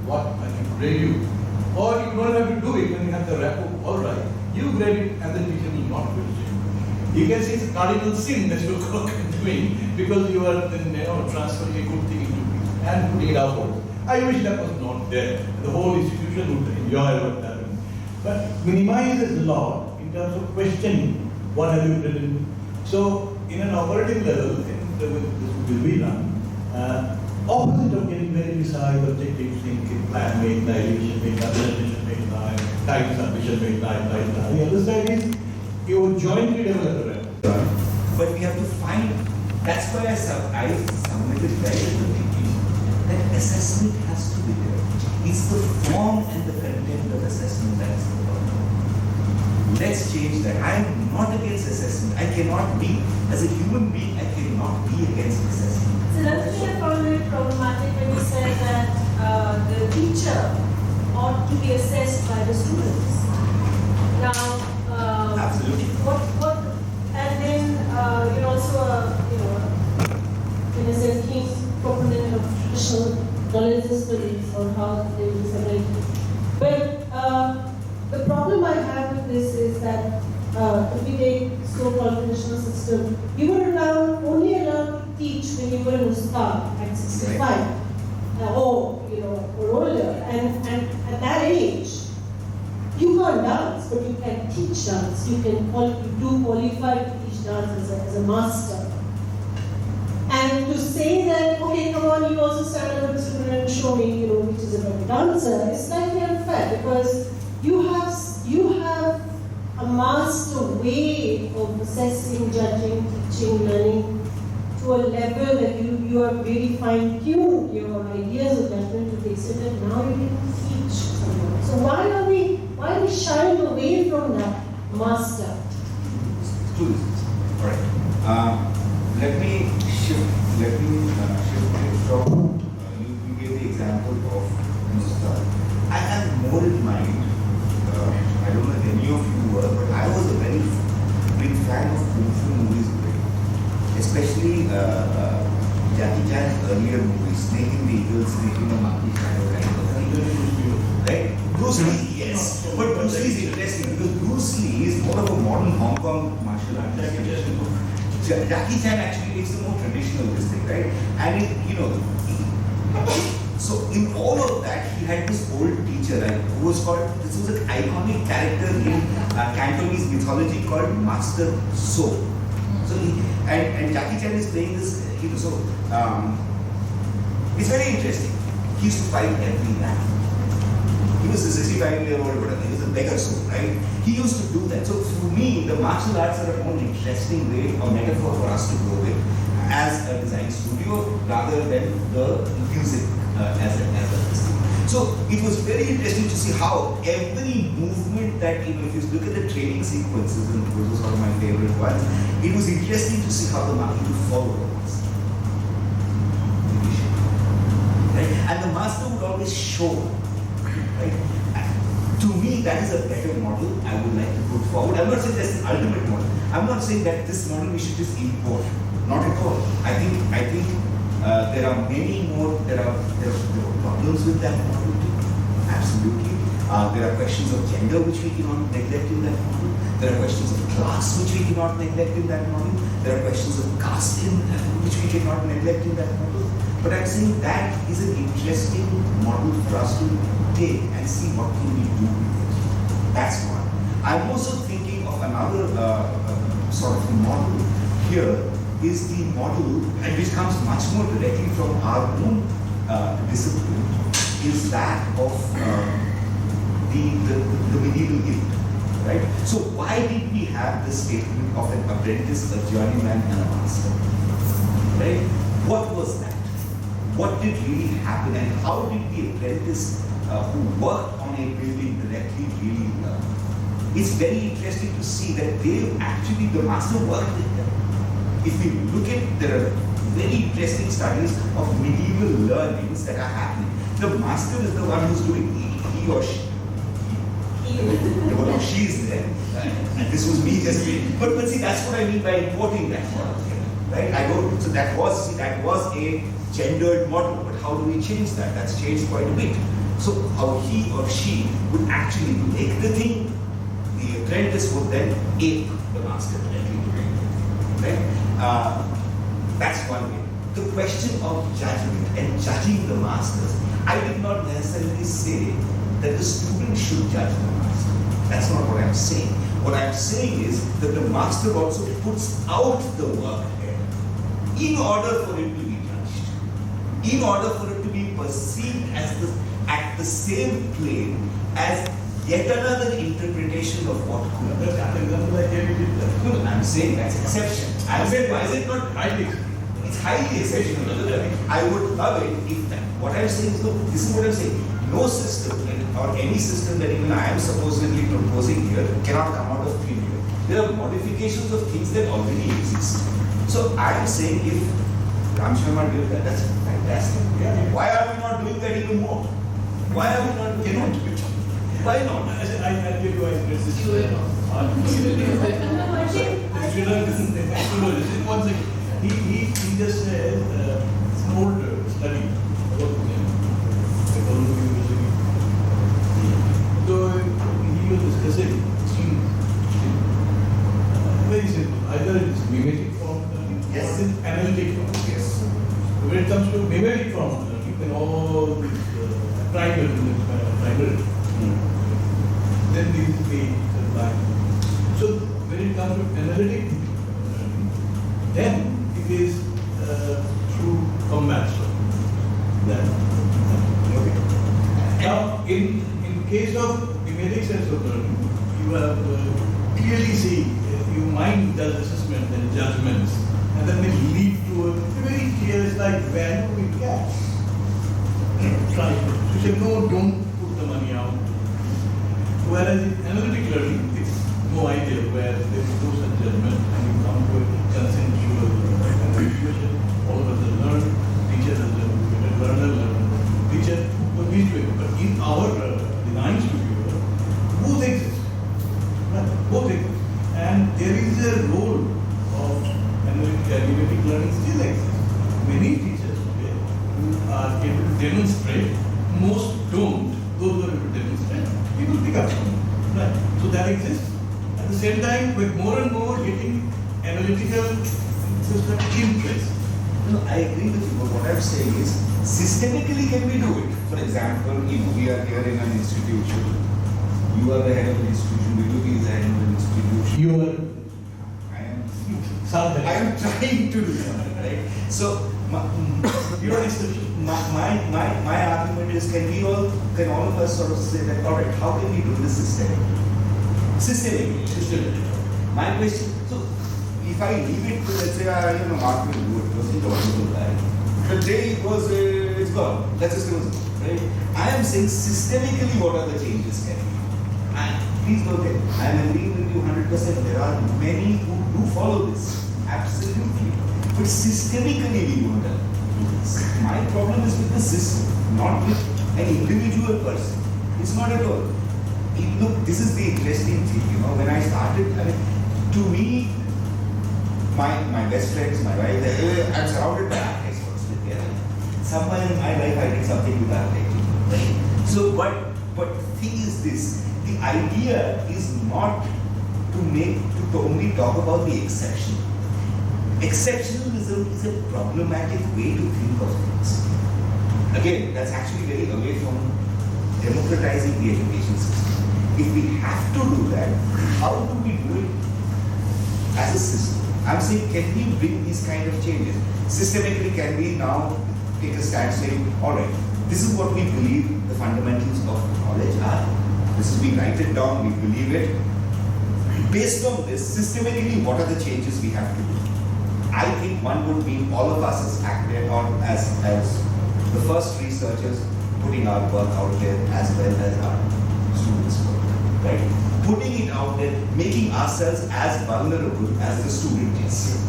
what I can grade you. Or you don't have to do it when you have the rapport, all right. You grade it and the teacher will not question you. You can see it's cardinal sin that you are doing because you are then transferring a good thing into it and putting it outwards. I wish that was not there. The whole institution would enjoy what happened. But minimizes a lot in terms of questioning what have you written. So in an operating level, this will be done. Opposite of getting very precise objectives, thinking, plan made, dilution made, presentation made, time submission made, time. The other side is you jointly develop a record. But we have to find, that's why I submitted very quickly, that assessment has to be there. It's the form and the content of assessment that is the problem. Let's change that. I am not against assessment. I cannot be, as a human being, I cannot be against assessment. So that's why I found it problematic when you said that the teacher ought to be assessed by the students. Now, Absolutely. What, and then you're also in a sense, keen proponent of traditional knowledge systems or how they will separate. But the problem I have with this is that if we take so-called traditional system, you were only allowed to teach when you were an ustad at 65 or older, and at that age, you can't dance, but you can teach dance. You do qualify to teach dance as a master. And to say that, okay, come on, you also stand up with the student and show me, which is a better dancer, is slightly unfair because you have amassed a way of assessing, judging, teaching, learning to a level that you have really fine-tuned your ideas of judgment to the extent that now you can teach someone. So why are we shying away from that master? Two reasons. All right. Let me shift it from, you gave the example of Mr. I have more in mind, I I don't know if any of you were, but I was a very big fan of Kung Fu movies, especially Jackie Chan's earlier movies, Snake in the Eagle, Snake in the Monkey Shadow kind of thing. Right? Bruce Lee, yes. But Bruce Lee is interesting because Bruce Lee is more of a modern Hong Kong martial artist. Jackie Chan actually makes the more traditional this thing, right? And it, so in all of that, he had this old teacher, right, who was called, this was an iconic character in Cantonese mythology called Master So. So and Jackie Chan is playing this, so it's very interesting. He used to fight every man. He was a 65-year-old, whatever. He was a beggar soul, right? He used to do that. So for me, the martial arts are a more interesting way or metaphor for us to go with as a design studio rather than the music as a system. So it was very interesting to see how every movement that, if you look at the training sequences, and those are sort of my favorite ones, it was interesting to see how the master would follow the master. Right? And the master would always show. Right? To me, that is a better model I would like to put forward. I'm not saying that's the ultimate model. I'm not saying that this model we should just import. Not at all. I think there are many more. There are problems with that model too. Absolutely. There are questions of gender which we cannot neglect in that model. There are questions of class which we cannot neglect in that model. There are questions of caste which we cannot neglect in that model. But I'm saying that is an interesting model for us to take and see what can we do with it. That's one. I'm also thinking of another sort of model here is the model, and which comes much more directly from our own discipline, is that of the medieval guild, right? So why did we have this statement of an apprentice, a journeyman, and a master, right? What was that? What did really happen, and how did the apprentice who worked on a building directly really learn? It's very interesting to see that they actually, the master worked with them. If we look at, there are very interesting studies of medieval learnings that are happening. The master is the one who's doing he or she. No, she is there. And this was me just saying. But see, that's what I mean by importing that model here. Right? So that was a gendered model, but how do we change that? That's changed quite a bit. So how he or she would actually make the thing, the apprentice would then ape the master directly, right? That's one way. The question of judgment and judging the masters, I did not necessarily say that the student should judge the master. That's not what I'm saying. What I'm saying is that the master also puts out the work there in order for it to be judged, in order for it to be perceived as at the same plane as yet another interpretation of what could be done. No, I'm saying that's exception. I'm saying, why is it not highly? It's highly exceptional. I would love it if that. What I'm saying is, no, this is what I'm saying. No system, or any system that even I am supposedly proposing here, cannot come out of thin air. There are modifications of things that already exist. So I'm saying if Ram Sharma did that, that's fantastic. Why are we not doing that even more? Why are we not doing it? Why not? I give you a he just said it's an old study about so he was discussing very simple. Either it's mimetic form learning or it's analytic form. Yes. When it comes to mimetic form learning, then all these primary. Then this is the black. So when it comes to analytic, then it is through combat. Okay. Now, in case of mimetic sense of learning, you have clearly see your mind does assessment and judgments, and then they lead to a very clear. It's like value in cash. Try. You say no, don't put the money out. Whereas in analytic learning, it's no idea where there is no such judgment and you come to a consensual situation. All of us have learned, teacher has learned, learner learned, teacher, but in our design studio, both exist. And there is a role of analytic learning still exists. Many teachers today who are able to demonstrate, most don't. Those who are able to demonstrate, people pick up from it. Right? So that exists. At the same time, with more and more getting analytical system in place. No, I agree with you, but what I'm saying is, systemically can we do it? For example, if we are here in an institution, you are the head of the institution, Viluki is the head of the institution. You are I am trying to do something, right? So, you're an exception. my argument is, can all of us sort of say that, all right, how can we do this systemically? Systemically. My question, so if I leave it to, let's say, Mark will do it, because he's a wonderful guy. The day it was, it's gone. Let's just close it, right? I am saying systemically what are the changes can be? And please don't get, I am agreeing with you 100%. There are many who do follow this, absolutely. But systemically we don't do this. My problem is with the system, not with an individual person. It's not at all. Look, this is the interesting thing, when I started, to me, my best friends, my wife, I'm surrounded by architects first. Somewhere in my life I did something with architecture, right? So, but the thing is this, the idea is not to only talk about the exception. Exceptionalism is a problematic way to think of things. Again, that's actually very away from democratizing the education system. If we have to do that, how do we do it as a system? I'm saying, can we bring these kind of changes? Systemically, can we now take a stand saying, all right, this is what we believe the fundamentals of knowledge are. This is, we write it down, we believe it. Based on this, systemically, what are the changes we have to do? I think one would be all of us as academic or as the first researchers putting our work out there as well as our students' work, right? Putting it out there, making ourselves as vulnerable as the student is.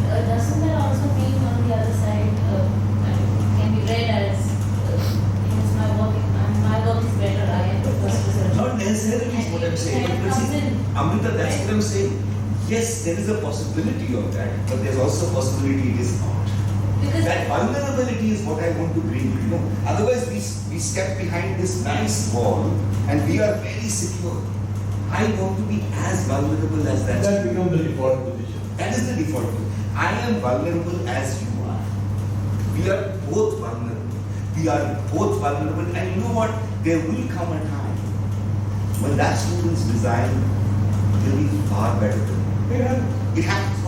Doesn't that also mean on the other side, can be read as, it's my work is better, I am the first researcher. Not necessarily is what I'm saying. But see, Amrita, that's what I'm saying. Yes, there is a possibility of that, but there's also a possibility it is not. Because that vulnerability is what I want to bring. Otherwise, we step behind this nice wall and we are very secure. I want to be as vulnerable as that. That becomes the default position. That is the default position. I am vulnerable as you are. We are both vulnerable. And you know what? There will come a time when that student's design will be far better than it happens.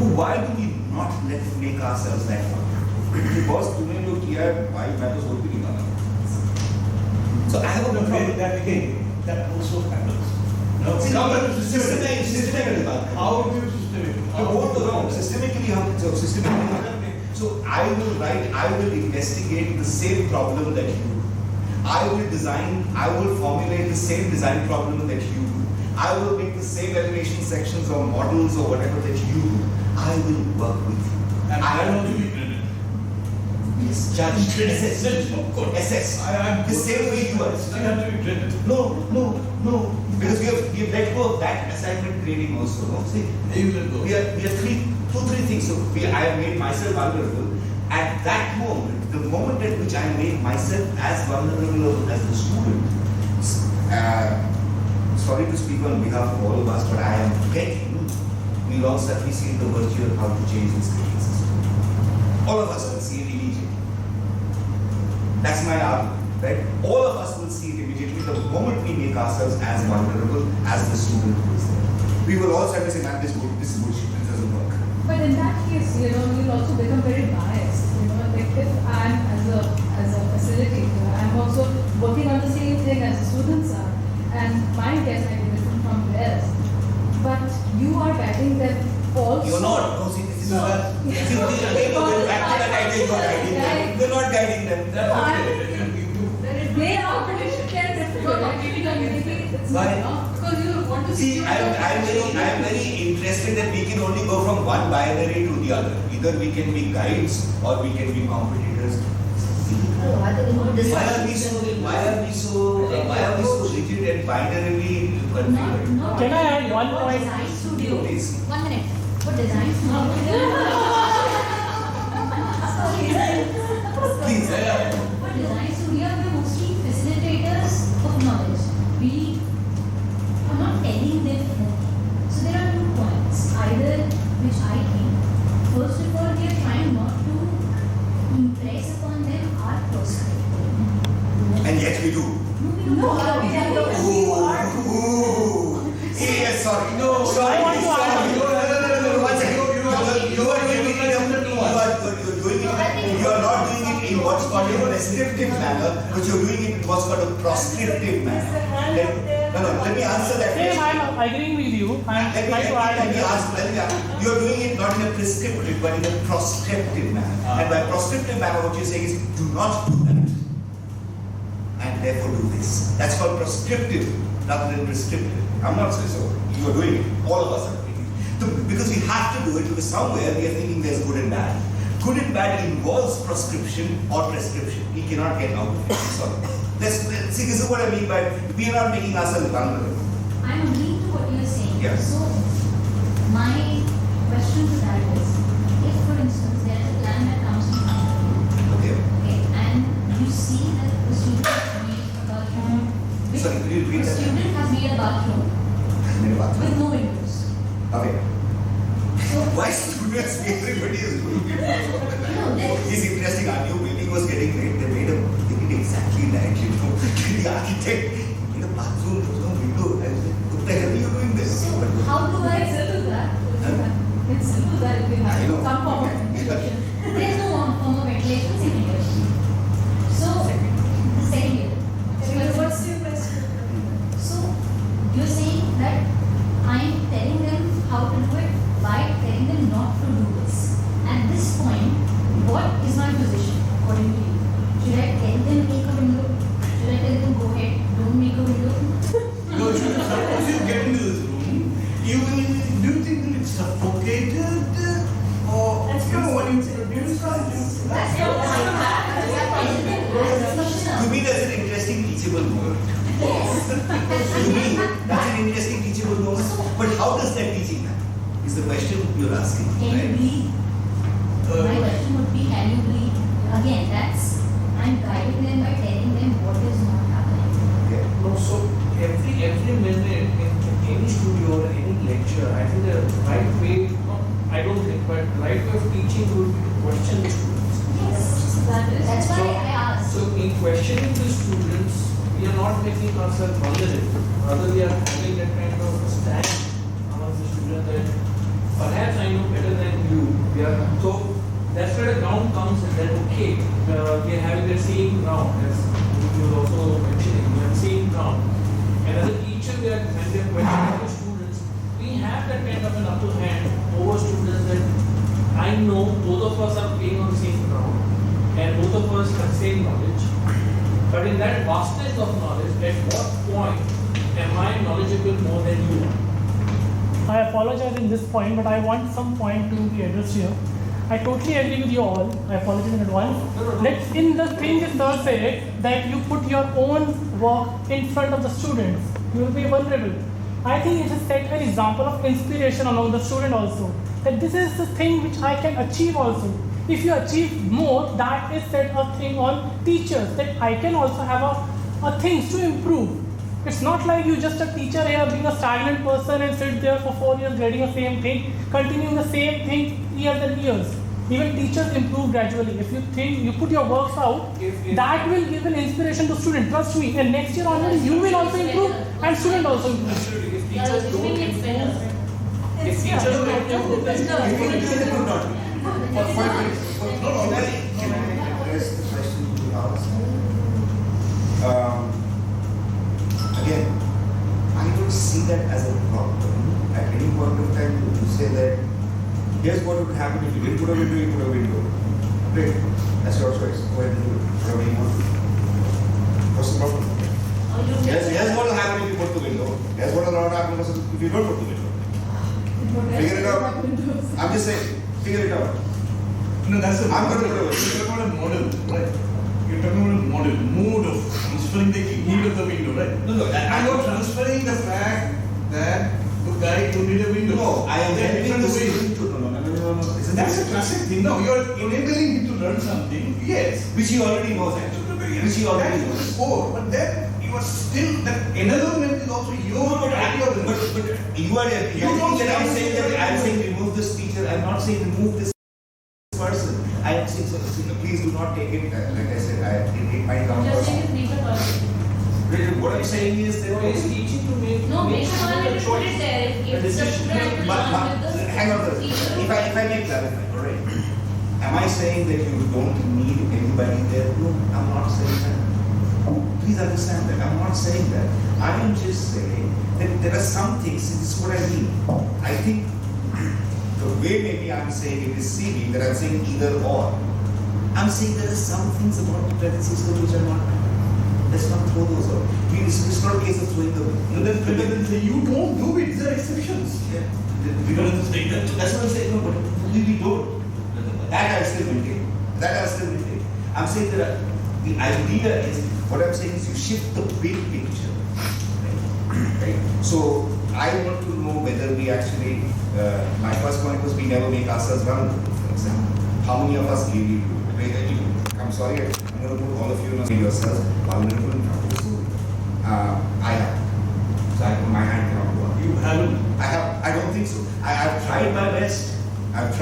But why do we not make ourselves that vulnerable? Because तुमने जो किया है, भाई मैं तो सोच भी नहीं पाता. So I have a problem. That also happens. No, see, systematically. How do you Systemically, so I will investigate the same problem that you do. I will formulate the same design problem that you do. I will make the same elevation sections or models or whatever that you do. I will work with you. And I want to be credit. Yes, judge. Assess. The same way you are. You have to be credit. No. Because we have let go of that assignment grading also. No? See, You will go. we are two, three things. So I have made myself vulnerable. At that moment, the moment at which I make myself as vulnerable as the student, sorry to speak on behalf of all of us, but I am getting, we'll all suddenly see the virtue of how to change this grading system. All of us will see it immediately. That's my argument, right? All of us will see it immediately the moment we make ourselves as vulnerable as the student who is there. We will all suddenly say, man, this is bullshit, this doesn't work. But in that case, you'll also become very biased. Like if I'm as a facilitator, I'm also working on the same thing as the students are, and my guess might be different from theirs. But you are guiding them also. You're not. No, see, this is No. not. See, again, going back to that idea, you're guiding them. You're not guiding them. They are different. It's Why? not because you want to See, I'm very interested that we can only go from one binary to the other. Either we can be guides or we can be competitors. Why are we so rigid and binarily that thing. Not Can I add one for point? Design studio. Please. 1 minute. For design studio. Please. For design studio, we are mostly facilitators of knowledge. We are not telling them anything. So there are 2 points. Either which I think, first of all, we are trying not to impress upon them our perspective. And yet we do. No, Yes, sorry. No, sorry. I want to sorry. add- No, one second. You are doing it you are not doing it in what's called a prescriptive manner, but you're doing it in what's called a proscriptive manner. Let me answer that Same, question. I'm agreeing with you. I'm Let trying to me add. ask, you're doing it not in a prescriptive, but in a proscriptive manner. And by proscriptive manner, what you're saying is, do not do that. And therefore do this. That's called prescriptive rather than prescriptive. I'm not saying so. You are doing it. All of us are doing it. Because we have to do it, because somewhere we are thinking there's good and bad. Good and bad involves prescription or prescription. We cannot get out of it. Sorry. Let's see, this is what I mean by we are not making ourselves vulnerable. I'm agreeing to what you're saying. Yes. So, my question to that is, if for instance there is a plan that comes to you, Okay. okay, and you see that the student has made a bathroom, Sorry, could you repeat the that? student has made a bathroom with no windows. Okay. So, Why students, everybody is doing it? no, that It's is, interesting, our new building was getting made, they made exactly like, the architect made a bathroom, there was no window. I was like, what the hell are you doing this? so how do I It's simple that. Huh? It's simple that if you I have know. some form of ventilation. There is no form of ventilation second year. So, the second year. What's your question? So, you're saying that I'm telling them how to do it by telling them not to do this. At this point, what is my position according to you? Should I tell them make a window? Should I tell them go ahead, don't make a window? No, suppose you get into this room, do you think that it's suffocated or when you produce something? That's not To me, that's an interesting teachable moment. Yes. To me, that's an interesting teachable moment. But how does that teaching happen? Is the question you're asking, Can you right? bleed? My question would be, can you bleed? Again, I'm guiding them by telling them what is not happening. Okay. No, so every minute in any studio or any lecture, I think the right way, I don't think, but right way of teaching would be to question the students. Yes. That's why I asked. So in questioning the students, we are not making ourselves vulnerable. Rather, we are having that kind of a stand among the students that perhaps I know better than you. So that's where the ground comes in. That okay, we are having the same ground as you were also mentioning. We have the same ground. And as a teacher, when we are questioning the students, we have that kind of an upper hand over students that I know both of us are playing on the same ground and both of us have the same knowledge. But in that vastness of knowledge, at what point am I knowledgeable more than you are? I apologize in this point, but I want some point to be addressed here. I totally agree with you all. I apologize in advance. Let's in the thing is sir said that you put your own work in front of the students. You will be vulnerable. I think it has set an example of inspiration among the student also. That this is the thing which I can achieve also. If you achieve more, that is set a thing on teachers that I can also have a things to improve. It's not like you just a teacher here being a stagnant person and sit there for 4 years grading the same thing, continuing the same thing years and years. Even teachers improve gradually. If you think you put your works out, that will give an inspiration to students. Trust me. And next year onward, you will also improve and student also improve. Absolutely. If teachers don't improve, if teachers don't improve, then Can I address the question you asked? Again, I don't see that as a problem. At any point of time, you say that here's what would happen if you didn't put a window, you put a window. Great, that's your choice. Go ahead and do it. Whatever you want. What's the problem? Here's what will happen if you put the window. Here's what will not happen if you don't put the window. Figure it out. I'm just saying, figure it out. No, that's a I'm going to put a You're talking about a model, right? You're talking about a model, mode of instruction. transferring the need of the window, right? No, I'm not transferring the fact that the guy don't need a window. No, I am There are helping the different ways. student to, no. That's a classic thing. No, you are enabling him to learn something. Yes. Which he already knows actually. Which he already That knows. is core, but then you are still that enablement is also your idea of the But you are You don't that I'm saying that I'm understand. saying remove this teacher. I'm not saying remove this person. I am saying so please do not take it like I said. It might come Just across. saying it's make a person. What I'm saying is that So he's teaching to make No, make a student person, put it there. If the student learns with the hang on a teacher. second. If I may clarify, alright. Am I saying that you don't need anybody there? No, I'm not saying that. Please understand that. I'm not saying that. I am just saying that there are some things, this is what I mean. I think the way maybe I'm saying it is deceiving, that I'm saying either or. I'm saying there are some things about the present system which are not. Let's not throw those out. It's not a case of throwing them. You don't do it. These are exceptions. Yeah. We don't say that. That's what I'm saying. No, but we don't. That I still maintain. I'm saying that the idea is, what I'm saying is you shift the big picture. Right? So I want to know whether we actually, my first point was we never make ourselves vulnerable, for example. How many of us really do? I'm sorry, I'm going to put all of you in yourselves vulnerable in front of the school. I have. So my hand cannot go up. You haven't. I don't think so. I've tried my best. I've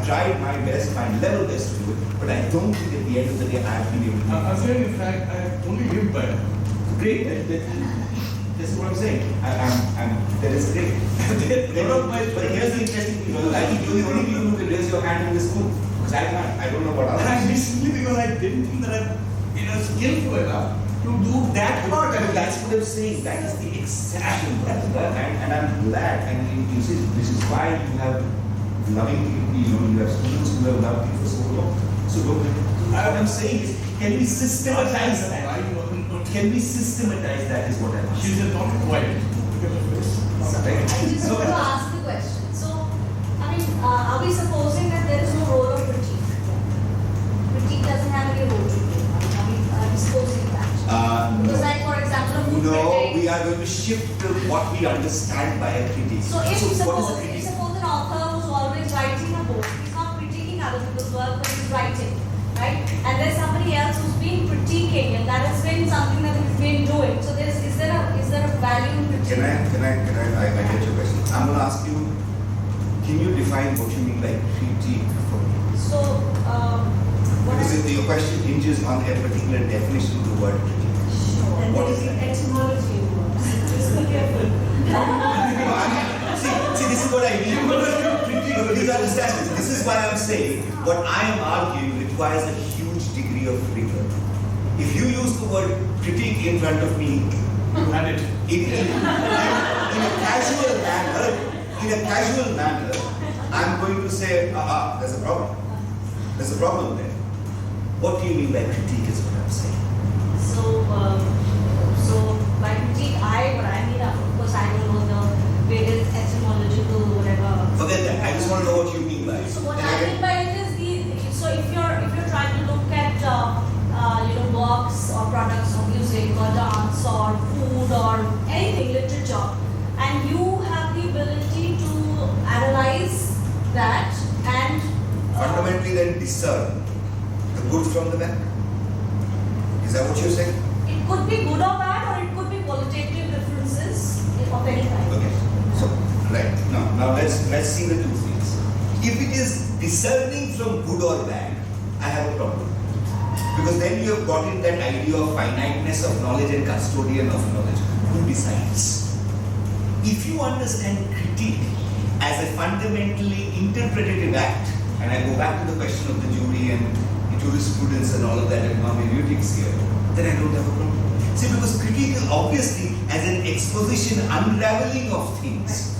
tried my best, my level best to do it, but I don't think at the end of the day I've been able to do I'm it. saying, in fact, I have only lived by it. Great, this is what I'm saying. That is great. But here's the interesting thing, I think you're the only people who can raise your hand in this group. Because I can't, I don't know what others. And simply because I didn't think that I'm skillful enough to do that part. And that's what I'm saying. That is the exception. And I'm glad. And you see, this is why you have loving people, you have students who have loved you for so long. So what I'm saying is, can we systematize that? Can we systematize that is what I'm asking. She's not quiet because of this. Right? I just want to ask the question. So, I mean, are we supposing that there is no role of critique? Critique doesn't have any role to play. Are we supposing that? Because, like, for example, a food No, critic. we are going to shift what we understand by a critique. So, if what is a suppose critique? an author who's always writing a book, he's not critiquing other people's work, but he's writing, right? And there's somebody else who's been critiquing, and that has been something that he's been doing. So, is there a value in critique? I get your question. I'm going to ask you, can you define what you mean by critique for me? So, Because your question hinges on a particular definition of the word critique. Sure. And What there is is the that? etymology involved. Just be careful. See, this is what I mean. Please understand this. This is why I'm saying what I am arguing requires a huge degree of rigor. If you use the word critique in front of me, You had it. in a casual manner, I'm going to say, there's a problem. There's a problem there. What do you mean by critique is what I'm saying. So by critique, what I mean, of course, I don't know the various etymological whatever. Forget that. I just want to know what you mean by it. So what I mean by it is so if you're trying to look at works or products or music or dance or food or anything, literature, and you have the ability to analyze that and Fundamentally then discern the good from the bad. Is that what you're saying? it could be good or bad, or it could be qualitative differences of any kind. Okay. So right. Now let's see the two things. If it is discerning from good or bad, I have a problem. Because then you have got in that idea of finiteness of knowledge and custodian of knowledge. Who decides? If you understand critique as a fundamentally interpretative act, and I go back to the question of the jury and jurisprudence and all of that and hermeneutics here, then I don't have a problem. See, because critique is obviously as an exposition, unraveling of things,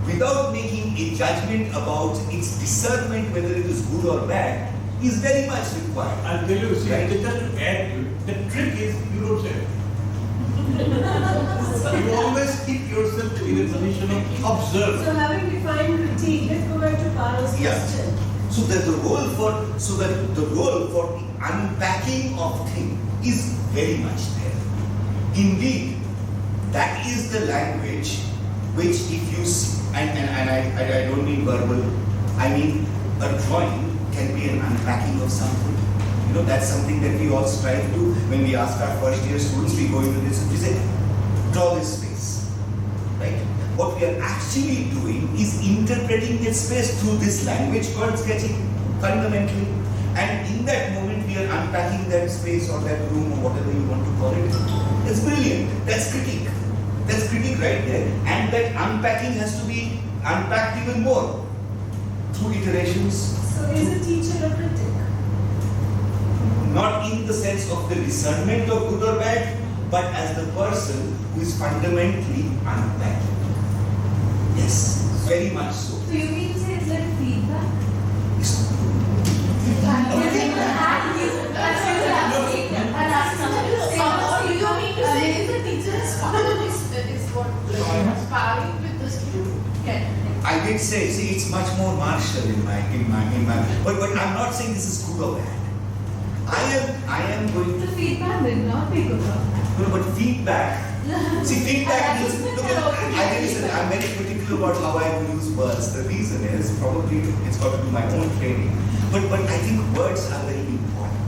without making a judgment about its discernment whether it is good or bad, is very much required. I'll tell you, see, Right. just to add to it, the trick is you don't say it. You always keep yourself in a position of observer. So having defined critique, let's go back to Parul's Yeah. question. So that the role for the unpacking of thing is very much there. Indeed, that is the language which if you see, and I don't mean verbal, I mean a drawing can be an unpacking of something. You know, that's something that we all strive to. When we ask our first year students, we go into this and we say, draw this space, right? What we are actually doing is interpreting that space through this language called sketching, fundamentally. And in that moment, we are unpacking that space or that room or whatever you want to call it. It's brilliant. That's critique. That's critique right there. And that unpacking has to be unpacked even more through iterations. So is a teacher a critic? Not in the sense of the discernment of good or bad, but as the person who is fundamentally unpacking. Yes, very much so. So you mean to say it's like feedback? I did say, see, it's much more martial in my, but I'm not saying this is good or bad. I am going The to. feedback may not be good or bad. No, but feedback. See, feedback means, look, I'm very particular about how I use words. The reason is probably it's got to do my own training. But I think words are very important.